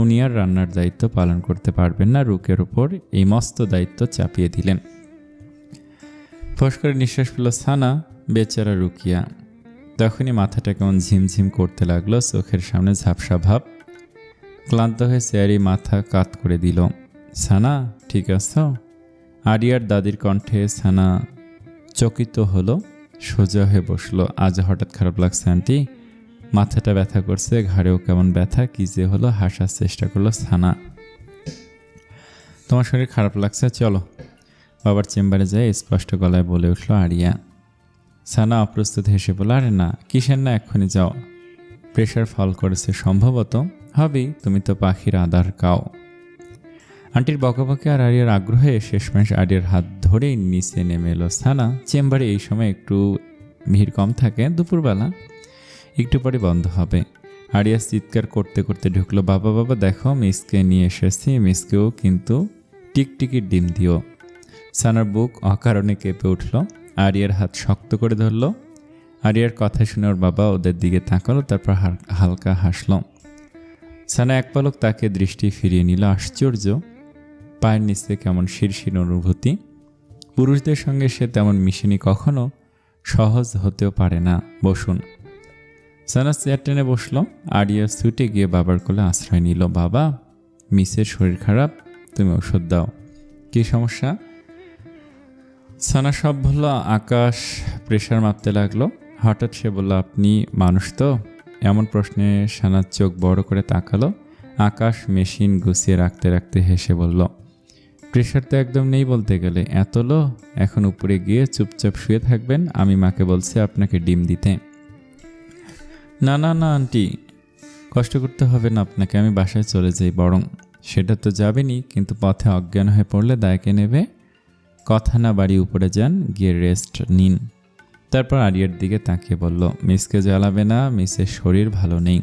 উনি আর রান্নার দায়িত্ব পালন করতে পারবেন না, রুকের ওপর এই মস্ত দায়িত্ব চাপিয়ে দিলেন। ফস করে নিঃশ্বাস পেল সানা, বেচারা রুকিয়া। তখনই মাথাটা কেমন ঝিমঝিম করতে লাগলো, চোখের সামনে ঝাপসা ভাব। ক্লান্ত হয়ে চেয়ারি মাথা কাত করে দিল। সানা ঠিক আছো? আরিয়ার দাদির কণ্ঠে সানা চকিত হলো, সোজা হয়ে বসলো। আজ হঠাৎ খারাপ লাগছে আন্টি, মাথাটা ব্যথা করছে, ঘাড়েও কেমন ব্যথা, কি যে হলো। হাসার চেষ্টা করলো সানা। তোমার শরীর খারাপ লাগছে, চলো বাবার চেম্বারে যায়, স্পষ্ট গলায় বলে উঠল আরিয়া। সানা অপ্রস্তুত হেসে বলল আরে না, কিসের না, এক্ষুনি যাও, প্রেশার ফল করেছে সম্ভবত, হবেই, তুমি তো পাখির আদার কাও। আন্টির বকাবকি আর আরিয়ার আগ্রহে শেষমেশ আরিয়ার হাত ধরেই নিচে নেমে এলো সানা। চেম্বারে এই সময় একটু ভিড় কম থাকে, দুপুরবেলা, একটু পরে বন্ধ হবে। আরিয়া চিৎকার করতে করতে ঢুকলো, বাবা বাবা দেখো মিসকে নিয়ে এসেছি, মিসকেও কিন্তু টিকটিকির ডিম দিও। সানার বুক অকারণে কেঁপে উঠল। আরিয়ার হাত শক্ত করে ধরল। আরিয়ার কথা শুনে ওর বাবা ওদের দিকে তাকালো, তারপর হালকা হাসল। সানা এক পলক তাকে দৃষ্টি ফিরিয়ে নিল। আশ্চর্য, পায়ের নিচে কেমন শিরশির অনুভূতি। পুরুষদের সঙ্গে সে তেমন মিশেনি কখনো, সহজ হতেও পারে না। বসুন। সানা চেয়ার টেনে বসল। আরিয়া ছুটে গিয়ে বাবার কোলে আশ্রয় নিল। বাবা, মিসের শরীর খারাপ, তুমি ওষুধ দাও। কী সমস্যা? সানা সব বলল। আকাশ প্রেশার মাপতে লাগলো। হঠাৎ সে বলল আপনি মানুষ তো? এমন প্রশ্নে সানার চোখ বড় করে তাকালো। আকাশ মেশিন গুছিয়ে রাখতে রাখতে হেসে বলল প্রেশার তো একদম নেই বলতে গেলে, এত লো। এখন উপরে গিয়ে চুপচাপ শুয়ে থাকবেন, আমি মাকে বলছি আপনাকে ডিম দিতে। না না না আন্টি, কষ্ট করতে হবে না আপনাকে, আমি বাসায় চলে যাই বরং। সেটা তো যাবেনি, কিন্তু পথে অজ্ঞান হয়ে পড়লে দায়কে নেবে। কথা না বাড়ি উপরে যান, গিয়ে রেস্ট নিন। তারপর আরিয়ার দিকে তাকিয়ে বলল মিসকে জ্বালাবে না, মিসের শরীর ভালো নেই।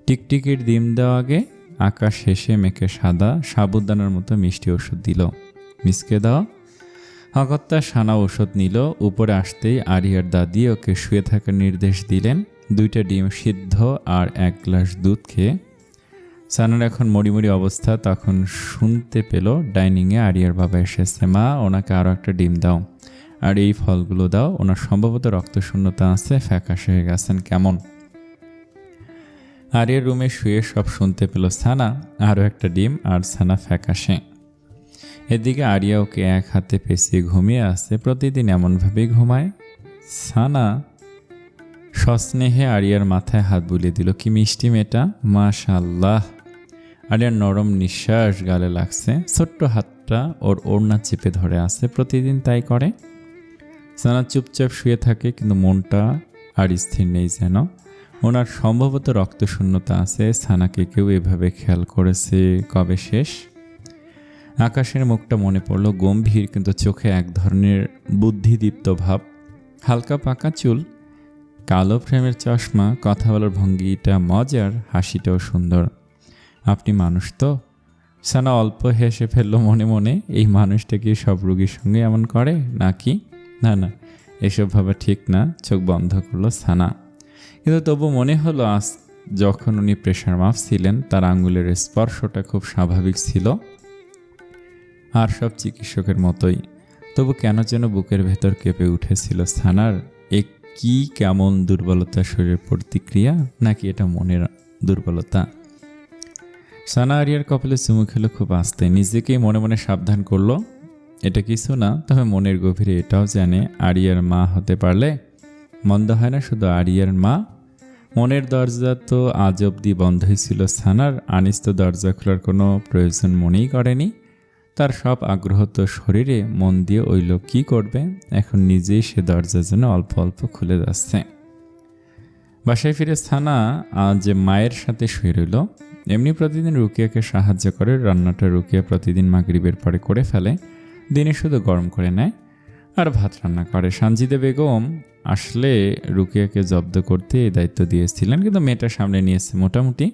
টিকটিকির ডিম দেওয়া আগে আকাশ হেসে মেখে সাদা সাবুদানার মতো মিষ্টি ওষুধ দিল। মিসকে দাও। অগত্যা সানা ওষুধ নিল। উপরে আসতেই আরিয়ার দাদি ওকে শুয়ে থাকার নির্দেশ দিলেন। 2টা ডিম সিদ্ধ আর 1 গ্লাস দুধ খেয়ে সানার এখন মরিমরি অবস্থা। তখন শুনতে পেল ডাইনিংয়ে আরিয়ার বাবা এসেছে। মা, ওনাকে আরও একটা ডিম দাও, আর এই ফলগুলো দাও, ওনার সম্ভবত রক্তশূন্যতা আছে, ফ্যাকাশে হয়ে গেছেন কেমন। আরিয়ার রুমে শুয়ে সব শুনতে পেল সানা। আরও একটা ডিম, আর সানা ফ্যাকাশে। এদিকে আরিয়া ওকে এক হাতে পেঁচিয়ে ঘুমিয়ে আছে। প্রতিদিন এমনভাবেই ঘুমায়। সানা সস্নেহে আরিয়ার মাথায় হাত বুলিয়ে দিল। কি মিষ্টি মেয়েটা, মাশাআল্লাহ। আরিয়ার নরম নিঃশ্বাস গালে লাগছে। ছোট্ট হাতটা ওর ওড়না চেপে ধরে আছে। প্রতিদিন তাই করে। সানা চুপচাপ শুয়ে থাকে, কিন্তু মনটা আর স্থির নেই যেন। ওনার সম্ভবত রক্তশূন্যতা আছে। সানাকে কেউ এভাবে খেয়াল করেছে কবে শেষ? আকাশের মুখটা মনে পড়ল, গম্ভীর কিন্তু চোখে এক ধরনের বুদ্ধিদীপ্ত ভাব। হালকা পাকা চুল, কালো ফ্রেমের চশমা, কথা বলার ভঙ্গিটা মজার, হাসিটাও সুন্দর। আপনি মানুষ তো? সানা অল্প হেসে ফেলল মনে মনে। এই মানুষটা কি সব রোগীর সঙ্গে এমন করে নাকি? না না, এসব ভাবা ঠিক না। চোখ বন্ধ করলো সানা। কিন্তু তবু মনে হলো আজ যখন উনি প্রেশার মাপছিলেন তার আঙ্গুলের স্পর্শটা খুব স্বাভাবিক ছিল, আর সব চিকিৎসকের মতোই। তবু কেন যেন বুকের ভেতর কেঁপে উঠেছিল সানার। কি কেমন দুর্বলতা, শরীরের প্রতিক্রিয়া, নাকি এটা মনের দুর্বলতা? সানা আরিয়ার কপালে চুমু খেলো খুব আস্তে। নিজেকেই মনে মনে সাবধান করলো, এটা কিছু না, তবে মনের গভীরে এটাও জানে আরিয়ার মা হতে পারলে মন্দ হয় না। শুধু আরিয়ার মা, মনের দরজা তো আজ অবধি বন্ধই ছিল সানার। আনিস তো দরজা খোলার কোনো প্রয়োজন মনেই করেনি। তার সব আগ্রহ তো শরীরে, মন দিয়ে ওই লোক কী করবে। এখন নিজেই সে দরজা যেন অল্প অল্প খুলে যাচ্ছে। বাসায় ফিরে সানা আজ মায়ের সাথে শুয়ে রইল। এমনি প্রতিদিন রুকিয়াকে সাহায্য করে। রান্নাটা রুকিয়া প্রতিদিন মাগরিবের পরে করে ফেলে, দিনে শুধু গরম করে নেয় আর ভাত রান্না করে। সানজিদা বেগম আসলে রুকিয়াকে জব্দ করতে এই দায়িত্ব দিয়েছিলেন, কিন্তু মেয়েটা সামনে নিয়েছে মোটামুটি।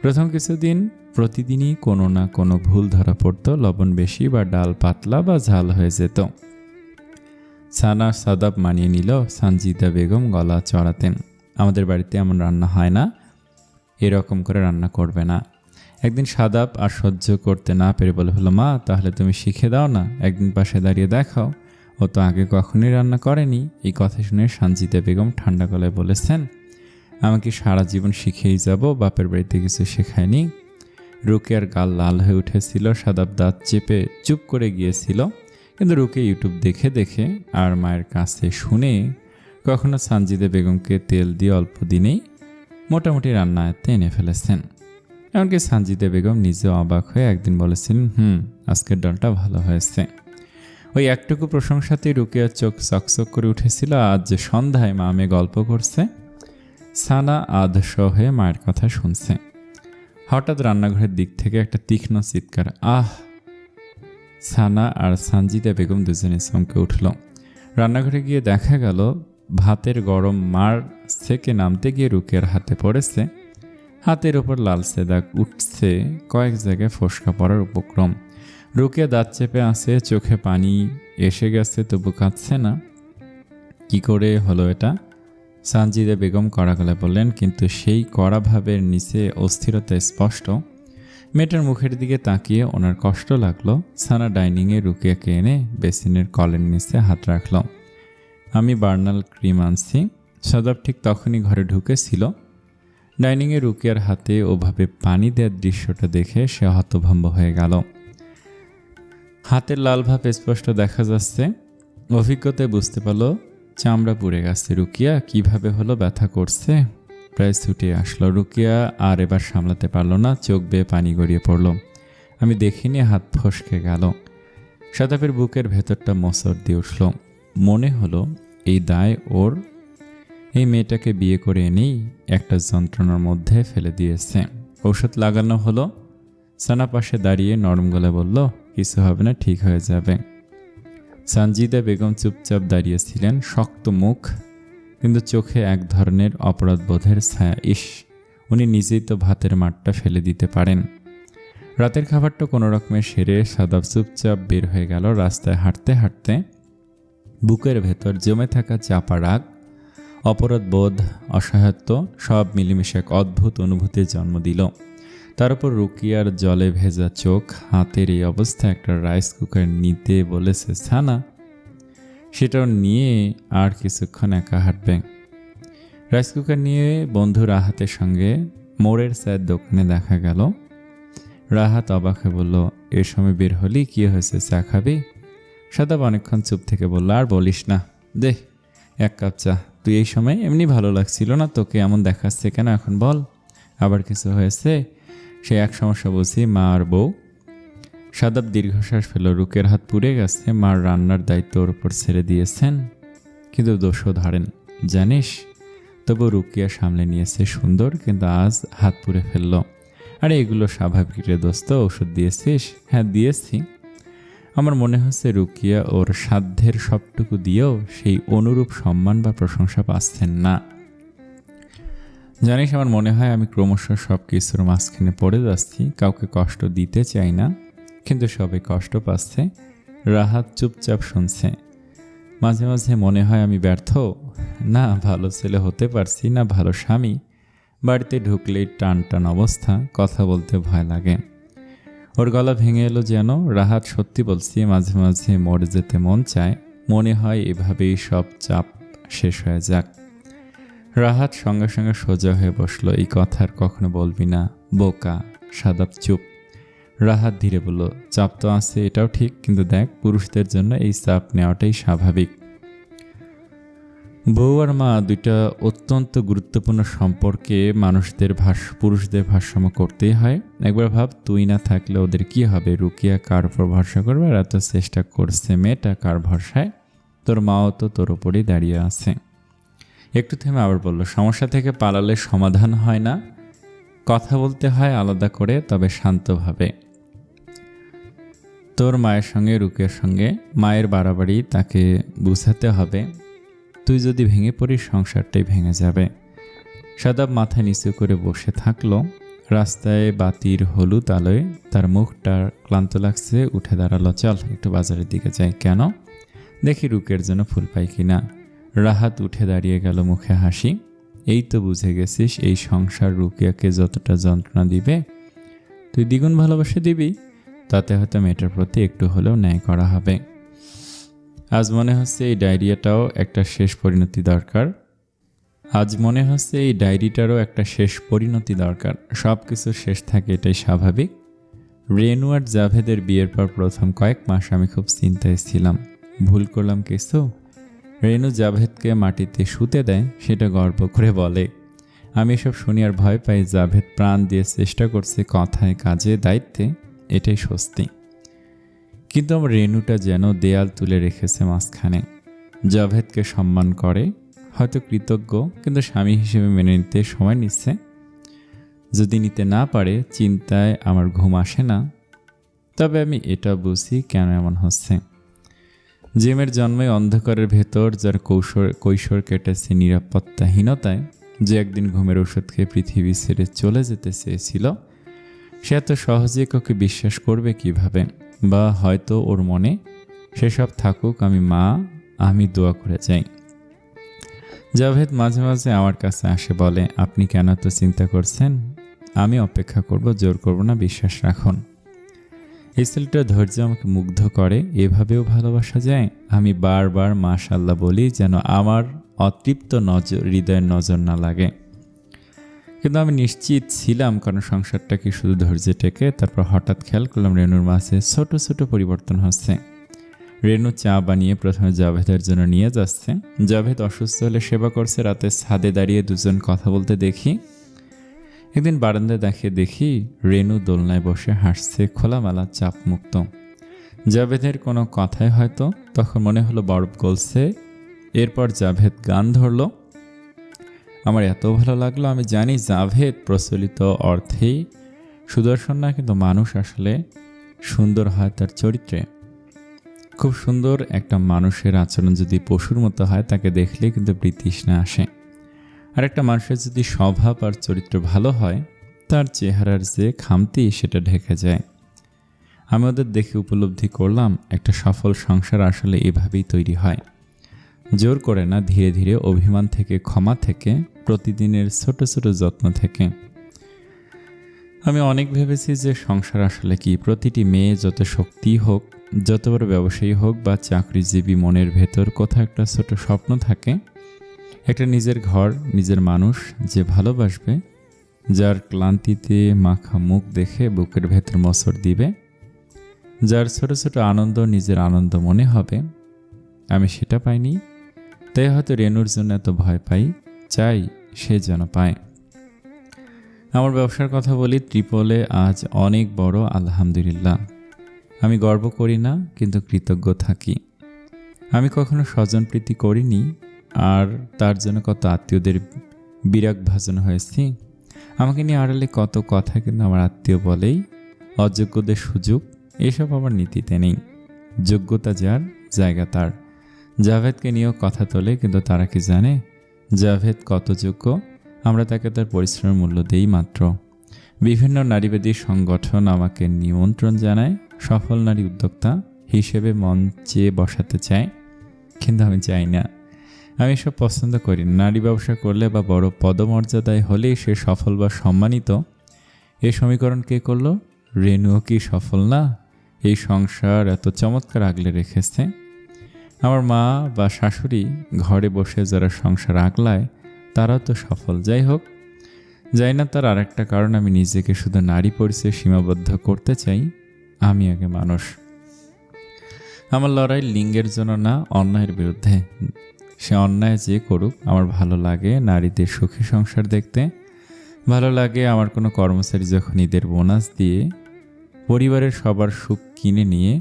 প্রথম কিছুদিন প্রতিদিনই কোনো না কোনো ভুল ধরা পড়তো, লবণ বেশি বা ডাল পাতলা বা ঝাল হয়ে যেত। সানা সাদাব মানিয়ে নিল। সানজিদা বেগম গলা চড়াতেন, আমাদের বাড়িতে এমন রান্না হয় না, এরকম করে রান্না করবে না। একদিন সাদাব আর সহ্য করতে না পেরে বলে হলো, মা তাহলে তুমি শিখে দাও না, একদিন পাশে দাঁড়িয়ে দেখাও, ও তো আগে কখনোই রান্না করেনি। এই কথা শুনে সানজিদা বেগম ঠান্ডা গলায় বলেছেন, আমাকে সারা জীবন শিখেই যাব, বাপের বাড়িতে কিছু শেখায়নি। রুকিয়ার গাল লাল হয়ে উঠেছিল। সাদাব দাঁত চেপে চুপ করে গিয়েছিল, কিন্তু রুকে ইউটিউব দেখে দেখে আর মায়ের কাছে শুনে কখনো সানজিদা বেগমকে তেল দিয়ে অল্প দিনেই মোটামুটি রান্না আয়ত্তে এনে ফেলেছেন। এমনকি সানজিদা বেগম নিজেও অবাক হয়ে একদিন বলেছিলেন, আজকের ডালটা ভালো হয়েছে। ওই একটুকু প্রশংসাতেই রুকিয়ার চোখ চকচক করে উঠেছিল। আজ যে সন্ধ্যায় মা মেয়ে গল্প করছে, সানা আধশ হয়ে মায়ের কথা শুনছে। হঠাৎ রান্নাঘরের দিক থেকে একটা তীক্ষ্ণ চিৎকার, আহ! সানা আর সানজিদা বেগম দুজনে চমকে উঠল। রান্নাঘরে গিয়ে দেখা গেল ভাতের গরম মার থেকে নামতে গিয়ে রুকিয়ার হাতে পড়েছে। হাতের ওপর লালচে দাগ উঠছে, কয়েক জায়গায় ফোসকা পড়ার উপক্রম। রুকিয়া দাঁত চেপে আছে, চোখে পানি এসে গেছে, তবু কাঁদছে না। কি করে হলো এটা? সানজিদা বেগম কড়া গলায় বললেন, কিন্তু সেই কড়া ভাবের নিচে অস্থিরতা স্পষ্ট। মেয়েটার মুখের দিকে তাকিয়ে ওনার কষ্ট লাগলো। সানা ডাইনিংয়ে রুকিয়াকে এনে বেসিনের কলের নিচে হাত রাখল। আমি বার্নাল ক্রিম আনছি। সাদাব ঠিক তখনই ঘরে ঢুকেছিল। ডাইনিংয়ে রুকিয়ার হাতে ওভাবে পানি দেওয়ার দৃশ্যটা দেখে সে হতভম্ব হয়ে গেল। হাতের লাল ভাব স্পষ্ট দেখা যাচ্ছে। অভিজ্ঞতায় বুঝতে পারল চামড়া পুড়ে গেছে। রুকিয়া কিভাবে হলো, ব্যথা করছে। প্রায় ছুটে আসলো। রুকিয়া আর এবার সামলাতে পারল না, চোখ বেয়ে পানি গড়িয়ে পড়ল। আমি দেখিনি, হাত ফসকে গেল। সাদাবের বুকের ভেতরটা মোচড় দিয়ে উঠল। মনে হলো এই দায় ওর। এই মেয়েটাকে বিয়ে করে এনেই একটা যন্ত্রণার মধ্যে ফেলে দিয়েছে। ঔষধ লাগানো হলো। সানা পাশে দাঁড়িয়ে নরম গলায় বলল, কিছু হবে না, ঠিক হয়ে যাবে। সানজিদা বেগম চুপচাপ দাঁড়িয়েছিলেন, শক্ত মুখ, কিন্তু চোখে এক ধরনের অপরাধবোধের ছায়া। ইস, উনি নিজেই তো ভাতের মাঠটা ফেলে দিতে পারেন। রাতের খাবারটা কোনো রকমে সেরে সাদাব চুপচাপ বের হয়ে গেল। রাস্তায় হাঁটতে হাঁটতে বুকের ভেতর জমে থাকা চাপা রাগ, অপরাধবোধ, অসহায়ত্ব সব মিলেমিশে এক অদ্ভুত অনুভূতির জন্ম দিল। তার উপর রুকিয়ার জলে ভেজা চোখ। হাতের এই অবস্থা একটা রাইস কুকার নিতে বলেছে সানা, সেটাও নিয়ে আর কিছুক্ষণ একা হাঁটবে। রাইস কুকার নিয়ে বন্ধু রাহাতের সঙ্গে মোড়ের চায়ের দোকানে দেখা গেল। রাহাত অবাক হয়ে বলল, এ সময় বের হলি, কি হয়েছে, চা খাবি? সাদাব অনেকক্ষণ চুপ থেকে বলল, আর বলিস না, দে এক কাপ চা। তুই এই সময় এমনি ভালো লাগছিল না, তোকে এমন দেখাচ্ছে কেন এখন বল? আবার কিছু হয়েছে? সে এক সমস্যা বুঝি, মা আর বউ। সাদাব দীর্ঘশ্বাস ফেল। রুকের হাত পুড়ে গেছে, মার রান্নার দায়িত্ব ওর উপর ছেড়ে দিয়েছেন, কিন্তু দোষও ধরেন জানিস। তবু রুকিয়া সামলে নিয়েছে সুন্দর, কিন্তু আজ হাত পুড়ে ফেলল। আরে এগুলো স্বাভাবিক রে দোস্ত, ওষুধ দিয়েছিস? হ্যাঁ দিয়েছি। আমার মনে হচ্ছে রুকিয়া ওর সাধ্যের সবটুকু দিয়েও সেই অনুরূপ সম্মান বা প্রশংসা পাচ্ছেন না। জানিস, আমার মনে হয় আমি ক্রমশ সব কিছুর মাঝখানে পড়ে যাচ্ছি। কাউকে কষ্ট দিতে চাই না, কিন্তু সবাই কষ্ট পাচ্ছে। রাহাত চুপচাপ শুনছে। মাঝে মাঝে মনে হয় আমি ব্যর্থ, না ভালো ছেলে হতে পারছি, না ভালো স্বামী। বাড়িতে ঢুকলেই টান টান অবস্থা, কথা বলতে ভয় লাগে। ওর গলা ভেঙে এলো যেন। রাহাত, সত্যি বলছি, মাঝে মাঝে মরে যেতে মন চায়। মনে হয় এভাবেই সব চাপ শেষ হয়ে যাক। রাহাত সঙ্গে সঙ্গে সোজা হয়ে বসলো। এই কথা আর কখনো বলবি না, বোকা। সাদাব চুপ। রাহাত ধীরে বলল, চাপ তো আছে, এটাও ঠিক, কিন্তু দেখ, পুরুষদের জন্য এই চাপ নেওয়াটাই স্বাভাবিক। বউ আর মা দুইটা অত্যন্ত গুরুত্বপূর্ণ সম্পর্কে পুরুষদের ভারসাম্য করতেই হয়। একবার ভাব, তুই না থাকলে ওদের কি হবে? রুকিয়া কার উপর ভরসা করবে? আর এত চেষ্টা করছে মেয়েটা কার ভরসায়? তোর মাও তো তোর ওপরই দাঁড়িয়ে আছে। একটু থেমে আবার বলল, সমস্যা থেকে পালালে সমাধান হয় না, কথা বলতে হয় আলাদা করে, তবে শান্তভাবে। তোর মায়ের সঙ্গে রুকিয়ার সঙ্গে মায়ের বাড়াবাড়ি, তাকে বুঝাতে হবে। তুই যদি ভেঙে পড়িস, সংসারটাই ভেঙে যাবে। সাদাব মাথা নিচু করে বসে থাকলো। রাস্তায় বাতির হলুদ আলোয় তার মুখটা ক্লান্ত লাগছে। উঠে দাঁড়ালো, চল একটু বাজারের দিকে যাই। কেন? দেখি রুকের জন্য ফুল পাই কিনা। রাহাত উঠে দাঁড়িয়ে গেল, মুখে হাসি। এই তো বুঝে গেছিস, এই সংসার রুকিয়াকে যতটা যন্ত্রণা দিবে তুই দ্বিগুণ ভালোবাসে দিবি। তাতে হয়তো মেয়েটার প্রতি একটু হলেও ন্যায় করা হবে। আজ মনে হচ্ছে এই ডায়রিটারও একটা শেষ পরিণতি দরকার। সব কিছু শেষ থাকে, এটাই স্বাভাবিক। রেনু আর জাভেদের বিয়ের পর প্রথম কয়েক মাস আমি খুব চিন্তায় ছিলাম। ভুল করলাম কিছু? রেনু জাভেদকে মাটিতে শুতে দেয়, সেটা গর্ব করে বলে। আমি এসব শুনি আর ভয় পাই। জাভেদ প্রাণ দিয়ে চেষ্টা করছে, কথায় কাজে দায়িত্বে, এটাই স্বস্তি। কিন্তু আমার রেনুটা যেন দেয়াল তুলে রেখেছে মাঝখানে। জাভেদকে সম্মান করে, হয়তো কৃতজ্ঞ, কিন্তু স্বামী হিসেবে মেনে নিতে সময় নিচ্ছে। যদি নিতে না পারে, চিন্তায় আমার ঘুম আসে না। তবে আমি এটা বুঝি কেন এমন হচ্ছে। জেমের জন্মে অন্ধকারের ভেতর, যার কৈশোর কেটেছে নিরাপত্তাহীনতায়, যে একদিন ঘুমের ওষুধ খেয়ে পৃথিবী ছেড়ে চলে যেতে চেয়েছিল, সে এত সহজে কাউকে বিশ্বাস করবে কিভাবে? বা হয়তো ওর মনে সেসব থাকুক, আমি দোয়া করে যাই। জাভেদ মাঝে মাঝে আমার কাছে আসে, বলে, আপনি কেন এত চিন্তা করছেন? আমি অপেক্ষা করব, জোর করব না, বিশ্বাস রাখুন। এই ছেলেটার ধৈর্য আমাকে মুগ্ধ করে। এভাবেও ভালোবাসা যায়? আমি বারবার মাশাআল্লাহ বলি, যেন আমার অতৃপ্ত হৃদয়ের নজর না লাগে। কিন্তু আমি নিশ্চিত ছিলাম, কারণ সংসারটা কি শুধু ধৈর্যে টেকে? তারপর হঠাৎ খেয়াল করলাম রেনুর মাঝে ছোট ছোট পরিবর্তন হচ্ছে। রেনু চা বানিয়ে প্রথমে জাভেদের জন্য নিয়ে যাচ্ছে। জাভেদ অসুস্থ হলে সেবা করছে। রাতে ছাদে দাঁড়িয়ে দুজন কথা বলতে দেখি। একদিন বারান্দায় দেখি রেনু দোলনায় বসে হাসছে, খোলামেলা, চাপ মুক্ত। জাভেদের কোনো কথাই হয়তো তখন মনে হলো বরফ গলছে। এরপর জাভেদ গান ধরলো। আমার এত ভালো লাগলো। আমি জানি জাভেদ প্রচলিত অর্থেই সুদর্শন না, কিন্তু মানুষ আসলে সুন্দর হয় তার চরিত্রে। খুব সুন্দর একটা মানুষের আচরণ যদি পশুর মতো হয়, তাকে দেখলে কিন্তু বিতৃষ্ণা আসে। আর একটা মানুষের যদি স্বভাব আর চরিত্র ভালো হয়, তার চেহারার যে খামতি সেটা ঢেকে যায়। আমি ওদের দেখে উপলব্ধি করলাম, একটা সফল সংসার আসলে এভাবেই তৈরি হয়। জোর করে না, ধীরে ধীরে, অভিমান থেকে, ক্ষমা থেকে, প্রতিদিনের ছোট ছোট যত্ন থেকে। আমি অনেক ভেবেছি যে সংসার আসলে কি। প্রতিটি মেয়ে, যত শক্তি হোক, যত বড় ব্যবসায়ী হোক বা চাকরিজীবী, মনের ভেতর কোথাও একটা ছোট স্বপ্ন থাকে। একটা নিজের ঘর, নিজের মানুষ যে ভালোবাসবে, যার ক্লান্তিতে মাখা মুখ দেখে বুকের ভেতর মোচড় দিবে, যার ছোট ছোট আনন্দ নিজের আনন্দ মনে হবে। আমি সেটা পাইনি, তাই হয়তো রেনুর জন্য এত ভয় পাই। চাই সে যেন পায়। আমার ব্যবসার কথা বলি, ত্রিপলে আজ অনেক বড়, আলহামদুলিল্লাহ। আমি গর্ব করি না, কিন্তু কৃতজ্ঞ থাকি। আমি কখনো স্বজনপ্রীতি করিনি, আর তার জন্য কত আত্মীয়দের বিরাগ ভাজন হয়েছি। আমাকে নিয়ে আড়ালে কত কথা, কিন্তু আমার আত্মীয় বলেই অযোগ্যদের সুযোগ। এসব আমার নীতিতে নেই। যোগ্যতা যার, জায়গা তার। জাভেদকে নিয়েও কথা তোলে, কিন্তু তারা কি জানে জাভেদ কত যোগ্য? আমরা তাকে তার পরিশ্রমের মূল্য দেই মাত্র। বিভিন্ন নারীবাদী সংগঠন আমাকে নিমন্ত্রণ জানায়, সফল নারী উদ্যোক্তা হিসেবে মঞ্চে বসাতে চায়, কিন্তু আমি চাই না। আমি এসব পছন্দ করি না। নারী ব্যবসা করলে বা বড় পদমর্যাদায় হলেই সে সফল বা সম্মানিত, এই সমীকরণ কে করল? রেনুও কি সফল না? এই সংসার এত চমৎকার আগলে রেখেছে। আমার মা বা শাশুড়ি ঘরে বসে যারা সংসার আগলায়, তারাও তো সফল। যাই হোক, যাই না তার আরেকটা কারণ, আমি নিজেকে শুধু নারী পরিচয়ে সীমাবদ্ধ করতে চাই। আমি আগে মানুষ। আমার লড়াই লিঙ্গের জন্য না, অন্যায়ের বিরুদ্ধে। সে অন্যায় যে করুক, আমার ভালো লাগে নারীদের সুখী সংসার দেখতে। ভালো লাগে আমার কোনো কর্মচারী যখন ঈদের বোনাস দিয়ে পরিবারের সবার সুখ কিনে নিয়ে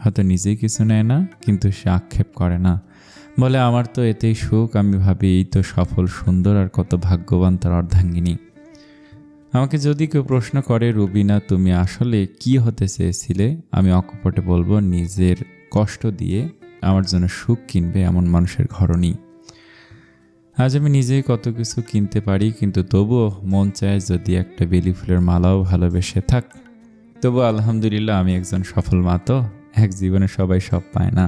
হয়তো নিজেই কিছু নেয় না, কিন্তু সে আক্ষেপ করে না, বলে আমার তো এতেই সুখ। আমি ভাবি এই তো সফল, সুন্দর আর কত ভাগ্যবান তার অর্ধাঙ্গিনী। আমাকে যদি কেউ প্রশ্ন করে, রুবিনা তুমি আসলে কি হতে চেয়েছিলে, আমি অকপটে বলবো নিজের কষ্ট দিয়ে আমার জন্য সুখ কিনবে এমন মানুষের ঘরণী। আজ আমি নিজেই কত কিছু কিনতে পারি, কিন্তু তবুও মন চায় যদি একটা বেলি ফুলের মালাও ভালোবেসে থাক। তবু আলহামদুলিল্লাহ আমি একজন সফল মা, তো এক জীবনে সবাই সব পায় না।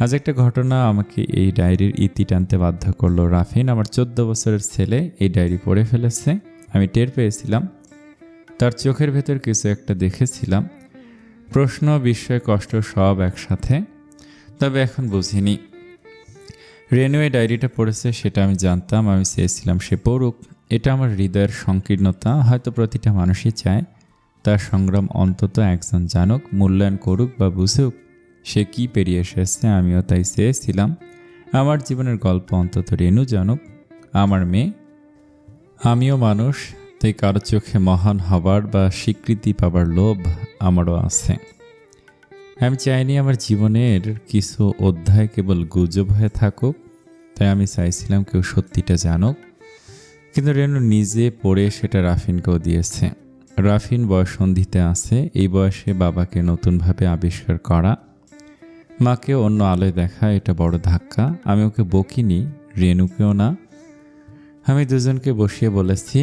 আজ একটা ঘটনা আমাকে এই ডায়েরির ইতি টানতে বাধ্য করলো। রাফিন, আমার 14 বছরের ছেলে, এই ডায়েরি পড়ে ফেলেছে। আমি টের পেয়েছিলাম তার চোখের ভেতর কিছু একটা দেখেছিলাম, প্রশ্ন, বিস্ময়, কষ্ট সব একসাথে। তবে এখন বুঝিনি রেনু এই ডায়েরিটা পড়েছে, সেটা আমি জানতাম। আমি চেয়েছিলাম সে পড়ুক। এটা আমার হৃদয়ের সংকীর্ণতা। হয়তো প্রতিটা মানুষই চায় তার সংগ্রাম অন্তত একজন জানুক, মূল্যায়ন করুক বা বুঝুক সে কি পেরিয়ে এসেছে। আমিও তাই চেয়েছিলাম আমার জীবনের গল্প অন্তত রেনু জানুক, আমার মেয়ে। আমিও মানুষ, তাই কারো চোখে মহান হবার বা স্বীকৃতি পাবার লোভ আমারও আছে। আমি চাইনি আমার জীবনের কিছু অধ্যায় কেবল গুজব হয়ে থাকুক, তাই আমি চাইছিলাম কেউ সত্যিটা জানুক। কিন্তু রেনু নিজে পড়ে সেটা রাফিনকেও দিয়েছে। রাফিন বয়ঃসন্ধিতে আছে। এই বয়সে বাবাকে নতুনভাবে আবিষ্কার করা, মাকে অন্য আলোয় দেখা, এটা বড় ধাক্কা। আমি ওকে বকিনি, রেনুকেও না। আমি দুজনকে বসিয়ে বলেছি,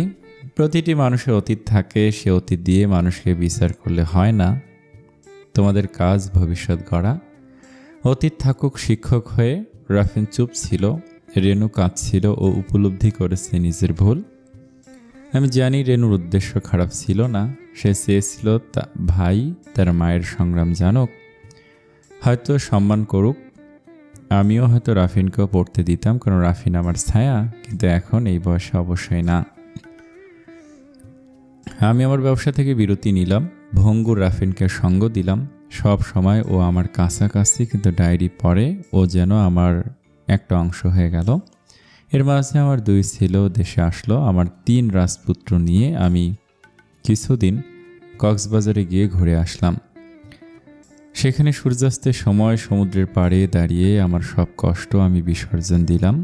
প্রতিটি মানুষের অতীত থাকে, সে অতীত দিয়ে মানুষকে বিচার করলে হয় না। তোমাদের কাজ ভবিষ্যৎ গড়া। অতীত থাকুক শিক্ষক হয়ে। রাফিন চুপ ছিল, রেনু কাঁদছিল ও উপলব্ধি করেছে নিজের ভুল। আমি জানি রেনুর উদ্দেশ্য খারাপ ছিল না, সে চেয়েছিল ভাই তার মায়ের সংগ্রাম জানুক, হয়তো সম্মান করুক। আমিও হয়তো রাফিনকেও পড়তে দিতাম, কারণ রাফিন আমার ছায়া, কিন্তু এখন এই বয়সে অবশ্যই না। আমি আমার ব্যবসা থেকে বিরতি নিলাম, ভঙ্গুর রাফিনকে সঙ্গ দিলাম। সব সময় ও আমার কাছাকাছি, কিন্তু ডায়েরি পড়ে ও যেন আমার একটা অংশ হয়ে গেল। এর মাঝে আমার 2 ছেলেও দেশে আসলো। আমার 3 রাজপুত্র নিয়ে আমি কিছুদিন কক্সবাজারে গিয়ে ঘুরে আসলাম। সেখানে সূর্যাস্তের সময় সমুদ্রের পাড়ে দাঁড়িয়ে আমার সব কষ্ট আমি বিসর্জন দিলাম।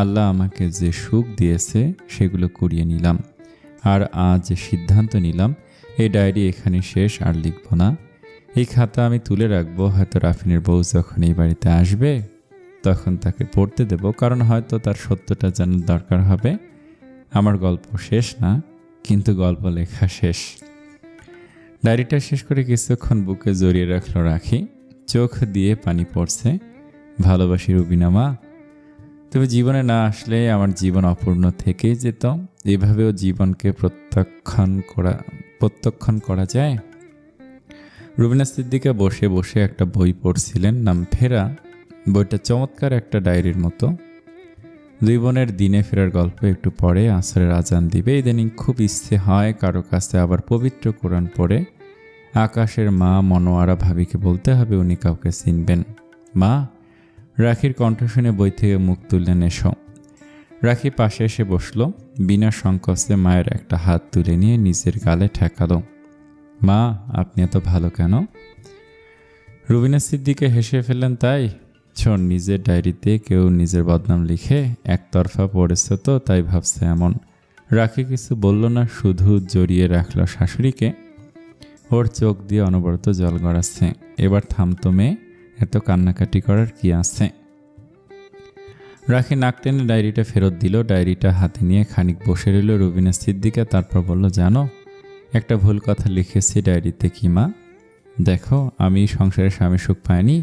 আল্লাহ আমাকে যে সুখ দিয়েছে সেগুলো কুড়িয়ে নিলাম। আর আজ সিদ্ধান্ত নিলাম এই ডায়েরি এখানে শেষ, আর লিখব না। এই খাতা আমি তুলে রাখবো, হয়তো রাফিনের বউ যখন এই বাড়িতে আসবে তখন তাকে পড়তে দেব, কারণ হয়তো তার সত্যটা জানার দরকার হবে। আমার গল্প শেষ না, কিন্তু গল্প লেখা শেষ। ডায়েরিটা শেষ করে কিছুক্ষণ বুকে জড়িয়ে রাখলো রাখি, চোখ দিয়ে পানি পড়ছে। ভালোবাসি রুবিনা মা, তুমি জীবনে না আসলে আমার জীবন অপূর্ণ থেকেই যেত। এভাবেও জীবনকে প্রত্যক্ষণ করা যায়। রুবিনা সিদ্দিকা বসে বসে একটা বই পড়ছিলেন, নাম ফেরা। বইটা চমৎকার, একটা ডায়েরির মতো। 2 বোনের দিনে ফেরার গল্প। একটু পরে আসরের আজান দিবে। ইদানিং খুব ইচ্ছে হয় কারো কাছে আবার পবিত্র কোরআন পড়ে আকাশের মা মনোয়ারা ভাবিকে বলতে হবে উনি কাউকে চিনবেন। মা, রাখির কণ্ঠ শুনে বই থেকে মুখ তুললেন, এসো। রাখি পাশে এসে বসলো, বিনা সংকোচে মায়ের একটা হাত তুলে নিয়ে নিজের গালে ঠেকালো। মা, আপনি এত ভালো কেন? রুবিনা সিদ্দিকা হেসে ফেললেন, তাই শোন, নিজের ডায়েরিতে কেউ নিজের বদনাম লিখে একতরফা পড়েছে তো তাই ভাবছে এমন। রাখি কিছু বলল না, শুধু জড়িয়ে রাখলো শাশুড়িকে। ওর চোখ দিয়ে অনবরত জল গড়াচ্ছে। এবার থামতো মেয়ে, এত কান্নাকাটি করার কি আছে? রাখি নাক টেনে ডায়েরিটা ফেরত দিল। ডায়েরিটা হাতে নিয়ে খানিক বসে রইল রুবিনা সিদ্দিকা, তারপর বলল, জানো একটা ভুল কথা লিখেছি ডায়েরিতে। কি মা? দেখো, আমি সংসারে স্বামী সুখ পাইনি,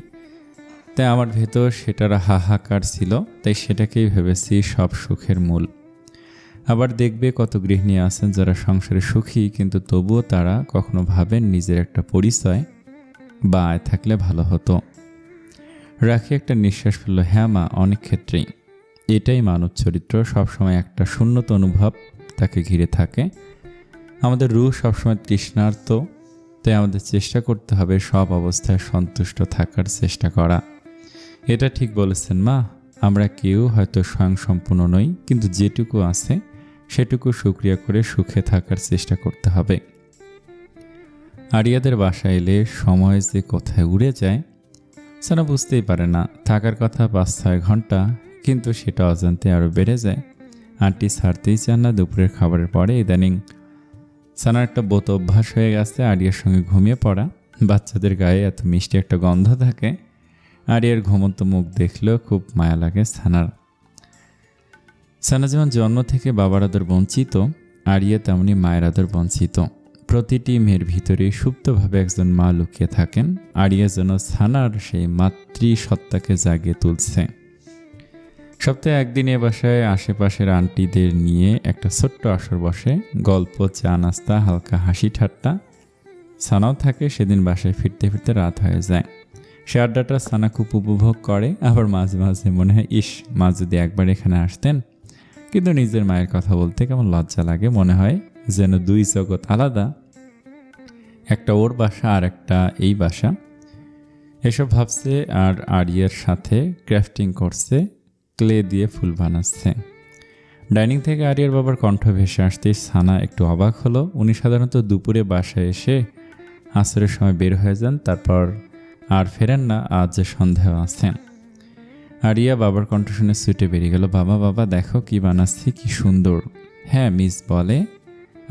তাই আমার ভেতর সেটার হাহাকার ছিল, তাই সেটাকেই ভেবেছি সব সুখের মূল। আবার দেখবে কত গৃহিণী আছেন যারা সংসারে সুখী, কিন্তু তবুও তারা কখনো ভাবেন নিজের একটা পরিচয় বা আয় থাকলে ভালো হতো। রাখি একটা নিঃশ্বাস ফেলল। হ্যাঁ মা, অনেক ক্ষেত্রেই এটাই মানব চরিত্র, সবসময় একটা শূন্যতা অনুভব তাকে ঘিরে থাকে। আমাদের রূহ সবসময় তৃষ্ণার্ত, তাই আমাদের চেষ্টা করতে হবে সব অবস্থায় সন্তুষ্ট থাকার চেষ্টা করা। এটা ঠিক বলেছেন মা, আমরা কেউ হয়তো স্বয়ংসম্পূর্ণ নই, কিন্তু যেটুকু আছে সেটুকু শুকরিয়া করে সুখে থাকার চেষ্টা করতে হবে। আরিয়াদের বাসায় এলে সময় যে কোথায় উড়ে যায় সানা বুঝতেই পারে না। থাকার কথা 5-6 ঘন্টা, কিন্তু সেটা অজান্তে আরও বেড়ে যায়। আন্টি ছাড়তেই চান না। দুপুরের খাবারের পরে ইদানিং সানার একটা বোত অভ্যাস হয়ে গেছে আরিয়ার সঙ্গে ঘুমিয়ে পড়া। বাচ্চাদের গায়ে এত মিষ্টি একটা গন্ধ থাকে, আরিয়ার ঘুমন্ত মুখ দেখলেও খুব মায়া লাগে সানার। সানা যেমন জন্ম থেকে বাবার আদর বঞ্চিত, আরিয়া তেমনি মায়ের আদর বঞ্চিত। প্রতিটি মেয়ের ভিতরে সুপ্তভাবে একজন মা লুকিয়ে থাকেন। আরিয়া যেন সানার সেই মাতৃসত্তাকে জাগিয়ে তুলছে। সপ্তাহে একদিন এ বাসায় আশেপাশের আন্টিদের নিয়ে একটা ছোট্ট আসর বসে। গল্প, চা, নাস্তা, হালকা হাসি ঠাট্টা। সানাও থাকে। সেদিন বাসায় ফিরতে ফিরতে রাত হয়ে যায়। সে আড্ডাটা সানা খুব উপভোগ করে। আবার মাঝে মাঝে মনে হয়, ইস, মা যদি একবার এখানে আসতেন। কিন্তু নিজের মায়ের কথা বলতে কেমন লজ্জা লাগে। মনে হয় যেন দুই জগৎ আলাদা, একটা ওর বাসা আর একটা এই বাসা। এসব ভাবছে আর আরিয়ার সাথে ক্রাফটিং করছে, ক্লে দিয়ে ফুল বানাচ্ছে। ডাইনিং থেকে আরিয়ার বাবার কণ্ঠ ভেসে আসতেই সানা একটু অবাক হলো। উনি সাধারণত দুপুরে বাসায় এসে আসরের সময় বের হয়ে যান, তারপর আর ফেরেন না। আজ যে সন্দেহ আছেন। আরিয়া বাবার কণ্ঠ শুনে ছুটে বেরিয়ে গেল। বাবা, বাবা, দেখো কি বানাচ্ছি, কি সুন্দর। হ্যাঁ, মিস বলে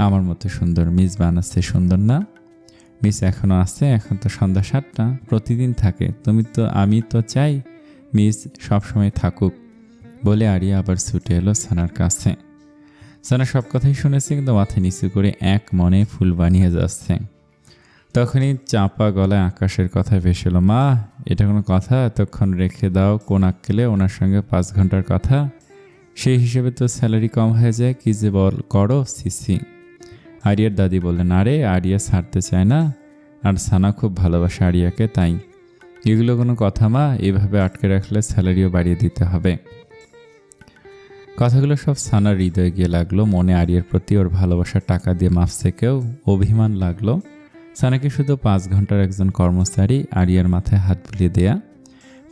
আমার মতো সুন্দর। মিস বানাচ্ছে, সুন্দর না? মিস এখনও আছে, এখন তো সন্ধ্যা 7টা, প্রতিদিন থাকে। আমি তো চাই মিস সবসময় থাকুক, বলে আরিয়া আবার ছুটে এলো সানার কাছে। সানা সব কথাই শুনেছে, কিন্তু মাথা নিচু করে এক মনে ফুল বানিয়ে যাচ্ছে। তখনই চাপা গলায় আকাশের কথা ভেসে এলো। মা, এটা কোনো কথা? এতক্ষণ রেখে দাও কোন আক্কেলে? ওনার সঙ্গে 5 ঘন্টার কথা, সেই হিসেবে তো স্যালারি কম হয়ে যায়। কি যে করো, সিসি। আরিয়ার দাদি বললেন, আরে আরিয়া ছাড়তে চায় না, আর সানা খুব ভালোবাসে আরিয়াকে, তাই। এগুলো কোনো কথা মা? এইভাবে আটকে রাখলে স্যালারিও বাড়িয়ে দিতে হবে। কথাগুলো সব সানার হৃদয়ে গিয়ে লাগলো। মনে আরিয়ার প্রতি ওর ভালোবাসার টাকা দিয়ে মাপছে কেউ, অভিমান লাগলো। সানাকে শুধু 5 ঘন্টার একজন কর্মচারী, আরিয়ার মাথায় হাত বুলিয়ে দেয়া,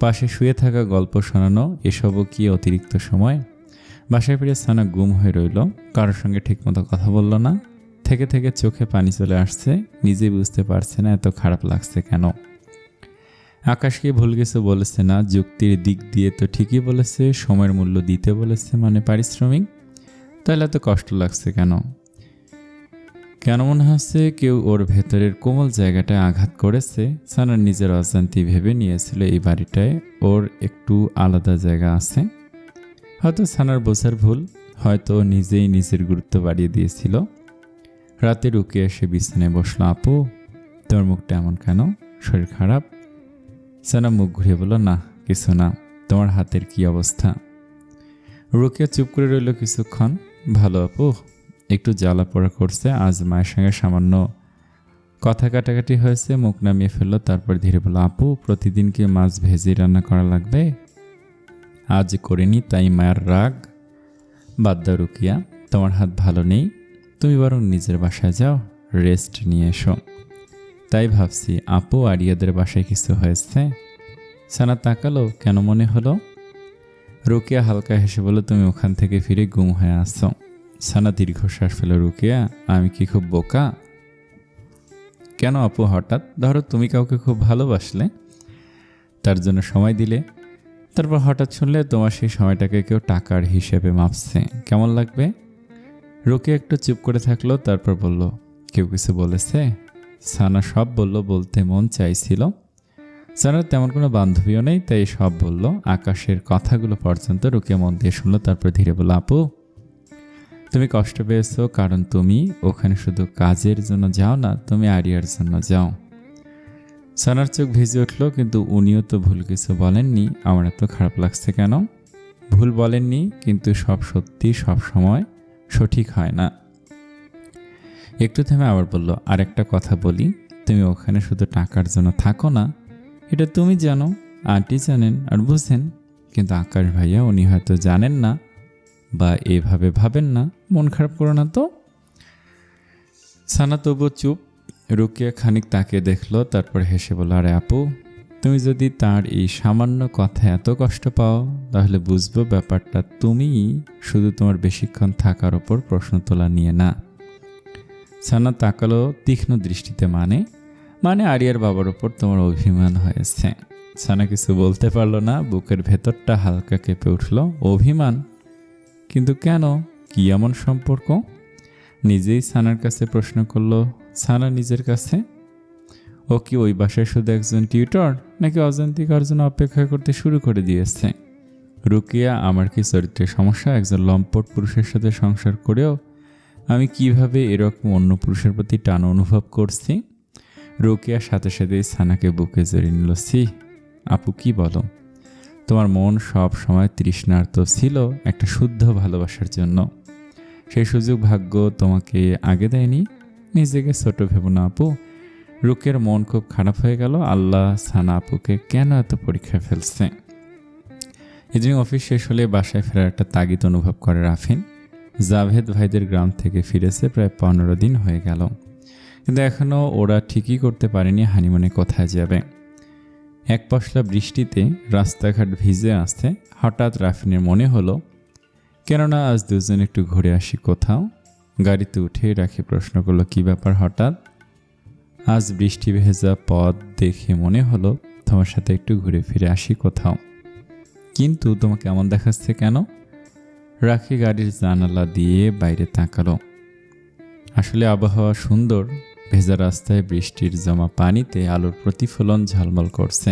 পাশে শুয়ে থাকা, গল্প শোনানো, এসবও কি অতিরিক্ত সময়? বাসায় ফিরে সানা গুম হয়ে রইল। কারোর সঙ্গে ঠিকমতো কথা বলল না। থেকে থেকে চোখে পানি চলে আসছে। নিজে বুঝতে পারছে না এত খারাপ লাগছে কেন। আকাশকে ভুল কিছু বলেছে না, যুক্তির দিক দিয়ে তো ঠিকই বলেছে। সময়ের মূল্য দিতে বলেছে, মানে পারিশ্রমিক। তাহলে এত কষ্ট লাগছে কেন? কেন মনে হচ্ছে কেউ ওর ভেতরের কোমল জায়গাটায় আঘাত করেছে। সানার নিজের অজান্তি ভেবে নিয়েছিল এই বাড়িটায় ওর একটু আলাদা জায়গা আছে। হয়তো সানার বোঝার ভুল, হয়তো নিজেই নিজের গুরুত্ব বাড়িয়ে দিয়েছিল। রাতে রুকিয়া এসে বিছানায় বসলো। আপু, তোর মুখটা এমন কেন? শরীর খারাপ? সানা মুখ ঘুরিয়ে বলল, না কিছু না। তোমার হাতের কি অবস্থা? রুকিয়া চুপ করে রইল কিছুক্ষণ। ভালো আপু, একটু জ্বালা পোড়া করছে। আজ মায়ের সঙ্গে সামান্য কথা কাটাকাটি হয়েছে। মুখ নামিয়ে ফেললো, তারপর ধীরে বলল, আপু, প্রতিদিন কি মাছ ভেজে রান্না করা লাগবে? আজ করিনি, তাই মায়ের রাগ। বাদ দাও রুকিয়া, তোমার হাত ভালো নেই। তুমি বরং নিজের বাসায় যাও, রেস্ট নিয়ে এসো। তাই ভাবছি আপু, আরিয়াদের বাসায় কিছু হয়েছে? সানা তাকালো। কেন মনে হলো? রুকিয়া হালকা হেসে বলল, তুমি ওখান থেকে ফিরে গুম হয়ে আসছো। সানা দীর্ঘশ্বাস ফেল। রুকিয়া, আমি কি খুব বোকা? কেন আপু হঠাৎ? ধরো তুমি কাউকে খুব ভালোবাসলে, তার জন্য সময় দিলে, তারপর হঠাৎ শুনলে তোমার সেই সময়টাকে কেউ টাকার হিসেবে মাপছে, কেমন লাগবে? রুকিয়া একটু চুপ করে থাকলো, তারপর বলল, কেউ কিছু বলেছে? সানা সব বলল, বলতে মন চাইছিল। সানার তেমন কোনো বান্ধবীও নেই, তাই সব বলল। আকাশের কথাগুলো পর্যন্ত রুকিয়া মন দিয়ে শুনলো। তারপর ধীরে বলল, আপু, তুমি কষ্ট পেয়েছো কারণ তুমি ওখানে শুধু কাজের জন্য যাও না, তুমি আরিয়ার জন্য যাও। সানার চোখ ভিজে উঠল, কিন্তু উনিও তো ভুল কিছু বলেননি। আমার এত খারাপ লাগছে কেন? ভুল বলেননি, কিন্তু সব সত্যি সব সময় সঠিক হয় না। একটু থেমে আবার বলল, আর একটা কথা বলি, তুমি ওখানে শুধু টাকার জন্য থাকো না, এটা তুমি জানো, আন্টি জানেন আর বুঝেন, কিন্তু আকাশ ভাইয়া উনি হয়তো জানেন না বা এভাবে ভাবেন না, মন খারাপ করো না তো। সানা তবু চুপ। রুকিয়া খানিক তাকিয়ে দেখলো, তারপর হেসে বলল, আরে আপু, তুমি যদি তার এই সামান্য কথায় এত কষ্ট পাও তাহলে বুঝবো ব্যাপারটা তুমি শুধু তোমার বেশিক্ষণ থাকার ওপর প্রশ্ন তোলা নিয়ে না। সানা তাকালো তীক্ষ্ণ দৃষ্টিতে। মানে আরিয়ার বাবার ওপর তোমার অভিমান হয়েছে। সানা কিছু বলতে পারলো না, বুকের ভেতরটা হালকা কেঁপে উঠল। অভিমান? কিন্তু কেন? কি এমন সম্পর্ক? নিজেই সানার কাছে প্রশ্ন করলো সানা নিজের কাছে। ও কি ওই বাসায় শুধু একজন টিউটর, নাকি অজান্তিক আর জন্য অপেক্ষা করতে শুরু করে দিয়েছে? রুকিয়া, আমার কি চরিত্রের সমস্যা? একজন লম্পট পুরুষের সাথে সংসার করেও আমি কিভাবে এরকম অন্য পুরুষের প্রতি টান অনুভব করছি? রুকিয়ার সাথে সাথেই সানাকে বুকে জড়িয়ে নিল। সি আপু, কি বলো? তোমার মন সব সময় তৃষ্ণার্ত ছিল একটা শুদ্ধ ভালোবাসার জন্য। সেই সুযোগ ভাগ্য তোমাকে আগে দেয়নি। নিজেকে ছোট ভেবো না আপু। রুকের মন খুব খারাপ হয়ে গেল। আল্লাহ সানা আপুকে কেন এত পরীক্ষায় ফেলছে? এদিন অফিস শেষ হলে বাসায় ফেরার একটা তাগিদ অনুভব করে রাফিন। জাভেদ ভাইদের গ্রাম থেকে ফিরেছে প্রায় 15 দিন হয়ে গেল, কিন্তু এখনও ওরা ঠিকই করতে পারেনি হানিমুনে কোথায় যাবে। এক পশলা বৃষ্টিতে রাস্তাঘাট ভিজে আসছে। হঠাৎ রাফিনের মনে হলো, কেননা আজ দুজন একটু ঘুরে আসি কোথাও। গাড়িতে উঠে রাখি প্রশ্ন করলো, কি ব্যাপার হঠাৎ? আজ বৃষ্টি ভেজা পথ দেখে মনে হলো তোমার সাথে একটু ঘুরে ফিরে আসি কোথাও। কিন্তু তোমাকে এমন দেখাচ্ছে কেন? রাখি গাড়ির জানালা দিয়ে বাইরে তাকালো। আসলে আবহাওয়া সুন্দর। ভেজা রাস্তায় বৃষ্টির জমা পানিতে আলোর প্রতিফলন ঝলমল করছে।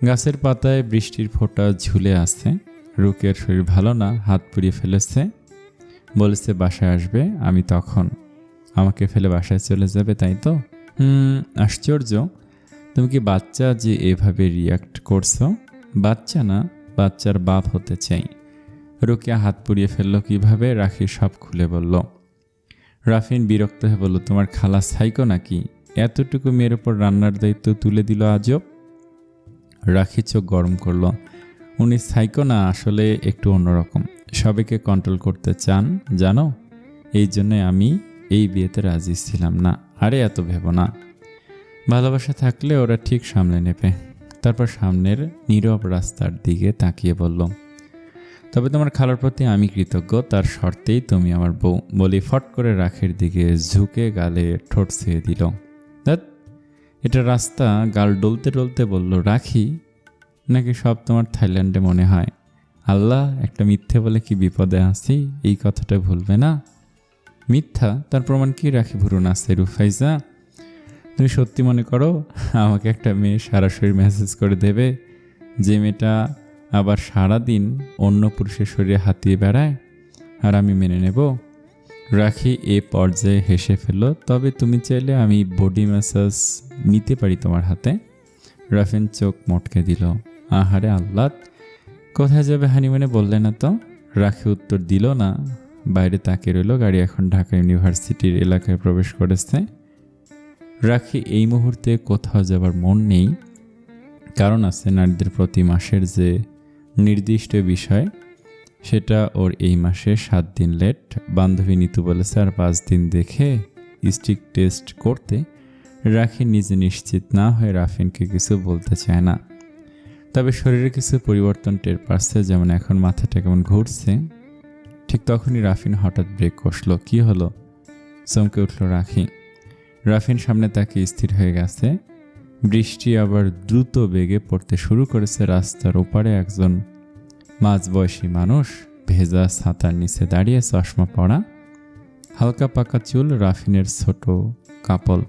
গাছের পাতায় বৃষ্টির ফোঁটা ঝুলে আছে। রুকের শরীর ভালো না, হাত পুড়িয়ে ফেলেছে। বলেছে বাসায় আসবে। আমি তখন, আমাকে ফেলে বাসায় চলে যাবে, তাই তো? আশ্চর্য, তুমি কি বাচ্চা যে এভাবে রিয়াক্ট করছো? বাচ্চা না, বাচ্চার বাপ হতে চাই। রুকিয়া হাত পুড়িয়ে ফেললো কিভাবে? রাখি সব খুলে বলল। রাফিন বিরক্ত হয়ে বলল, তোমার খালা সাইকো নাকি? এতটুকু মেয়ের ওপর রান্নার দায়িত্ব তুলে দিল আজব। রাখি চোখ গরম করলো। উনি সাইকো না, আসলে একটু অন্যরকম। সবাইকে কন্ট্রোল করতে চান জানো, এই জন্য আমি এই বিয়েতে রাজি ছিলাম না। আরে এত ভেবো না, ভালোবাসা থাকলে ওরা ঠিক সামলে নেবে। তারপর সামনের নীরব রাস্তার দিকে তাকিয়ে বলল, তবে তোমার খালার প্রতি আমি কৃতজ্ঞ, তার শর্তেই তুমি আমার বউ। বলি ফট করে রাখির দিকে ঝুঁকে গালে ঠোঁট ছুঁয়ে দিল। ধ্যাৎ, এটা রাস্তা। গাল ডলতে ডলতে বলল, রাখি নাকি সব তোমার থাইল্যান্ডে মনে হয়? আল্লাহ, একটা মিথ্যে বলে কি বিপদে আছি, এই কথাটা ভুলবে না। মিথ্যা? তার প্রমাণ কি? রাখি ভুরুন আছে। রুফাইজা, তুমি সত্যি মনে করো আমাকে একটা মেয়ে সরাসরি মেসেজ করে দেবে, যে মেয়েটা আবার সারাদিন অন্য পুরুষের শরীরে হাতিয়ে বেড়ায়, আর আমি মেনে নেব? রাখি এ পর্যায়ে হেসে ফেলল। তবে তুমি চাইলে আমি বডি ম্যাসাজ নিতে পারি তোমার হাতে। রাফিন চোখ মটকে দিল। আহারে আল্লাহ, কোথায় যাবে হানিমুনে বললে না তো? রাখি উত্তর দিল না, বাইরে তাকিয়ে রইল। গাড়ি এখন ঢাকা ইউনিভার্সিটির এলাকায় প্রবেশ করেছে। রাখি এই মুহূর্তে কোথাও যাবার মন নেই। কারণ আছে, নারীদের প্রতি মাসের যে নির্দিষ্ট বিষয়, সেটা ওর এই মাসে 7 দিন লেট। বান্ধবী নিতু বলেছে আর 5 দিন দেখে স্টিক টেস্ট করতে। রাখি নিজে নিশ্চিত না হয়ে রাফিনকে কিছু বলতে চায় না, তবে শরীরে কিছু পরিবর্তন টের পাচ্ছে, যেমন এখন মাথাটা কেমন ঘুরছে। ঠিক তখনই রাফিন হঠাৎ ব্রেক কষল। কি হলো? চমকে উঠল রাখি। রাফিন সামনে তাকে স্থির হয়ে গেছে। বৃষ্টি আবার দ্রুত বেগে পড়তে শুরু করেছে। রাস্তার ওপারে একজন মাঝবয়সী মানুষ ভেজা ছাতার নিচে দাঁড়িয়ে, চশমা পরা, হালকা পাকা চুল, রাফিনের ছোট কাপল।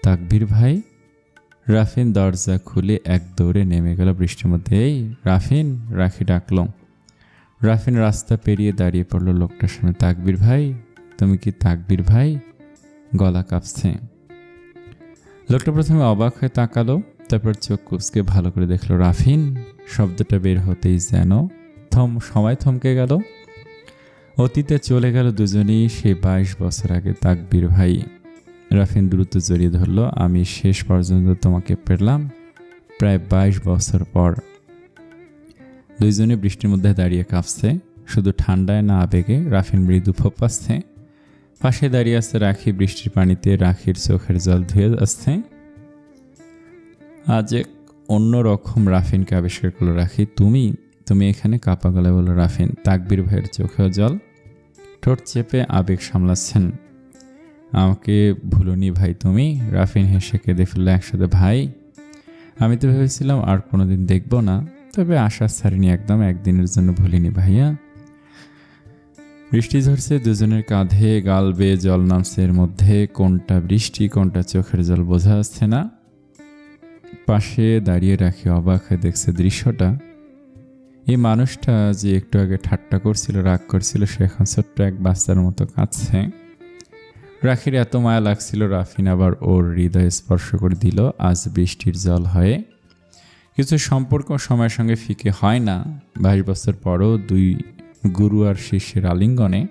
তাকবীর ভাই। রাফিন দরজা খুলে এক দৌড়ে নেমে গেল বৃষ্টির মধ্যে। এই রাফিন, রাখি ডাকল। রাফিন রাস্তা পেরিয়ে দাঁড়িয়ে পড়ল লোকটার সামনে। তাকবীর ভাই, তুমি কি তাকবীর ভাই? গলা কাঁপছে। লোকটা প্রথমে অবাক হয়ে তাকালো, তারপর চোখ কুচকে ভালো করে দেখলো। রাফিন শব্দটা বের হতেই যেন সময় থমকে গেল। অতীতে চলে গেল দুজনেই সে 22 বছর আগে। তাকবীর ভাই। রাফিন দ্রুত জড়িয়ে ধরল। আমি শেষ পর্যন্ত তোমাকে পেলাম প্রায় 22 বছর পর। দুইজনে বৃষ্টির মধ্যে দাঁড়িয়ে কাঁপছে। শুধু ঠান্ডায় না আবেগে। রাফিন মৃদু ফোপাচ্ছে। পাশে দাঁড়িয়ে আছে রাখি। বৃষ্টির পানিতে রাখির চোখের জল ধুয়ে আসছে। আজ এক অন্যরকম রাফিনকে আবিষ্কার করলো রাখি। তুমি এখানে? কাপা গলায় বলল রাফিন। তাকবীর ভাইয়ের চোখেও জল। ঠোঁট চেপে আবেগ সামলাচ্ছেন। আমাকে ভুলনি ভাই তুমি? রাফিন হেসে কেঁদে ফেলল একসাথে। ভাই, আমি তো ভেবেছিলাম আর কোনোদিন দেখব না, তবে আশা ছাড়িনি একদম। একদিনের জন্য ভুলিনি ভাইয়া। বৃষ্টি ঝরছে দুজনের কাঁধে, গাল বেয়ে জল নামছে। এর মধ্যে কোনটা বৃষ্টি কোনটা চোখের জল বোঝা যাচ্ছে না। পাশে দাঁড়িয়ে রাখি অবাক হয়ে দেখছে দৃশ্যটা। এই মানুষটা যে একটু আগে ঠাট্টা করছিল, রাগ করছিল, সে এখন ছোট্ট এক বাচ্চার মতো কাঁদছে। রাখির এত মায়া লাগছিল, রাফিন আবার ওর হৃদয়ে স্পর্শ করে দিল আজ বৃষ্টির জল হয়ে। কিছু সম্পর্ক সময়ের সঙ্গে ফিকে হয় না। 22 বছর পরও দুই গুরু আর শিষ্যের আলিঙ্গনে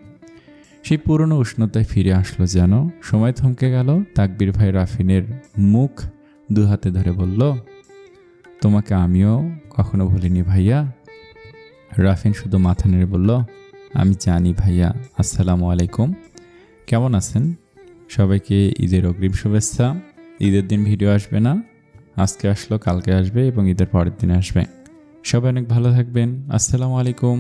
সেই পুরনো উষ্ণতায় ফিরে আসলো যেন। সময় থমকে গেল। তাকবীর ভাই রাফিনের মুখ দু হাতে ধরে বলল, তোমাকে আমিও কখনো ভুলিনি ভাইয়া। রাফিন শুধু মাথা নেড়ে বলল, আমি জানি ভাইয়া। আসসালামু আলাইকুম। কেমন আছেন? সবাইকে ঈদের অগ্রিম শুভেচ্ছা। ঈদের দিন ভিডিও আসবে না, আজকে আসলো, কালকে আসবে এবং ঈদের পরের দিন আসবে। সবাই অনেক ভালো থাকবেন। আসসালামু আলাইকুম।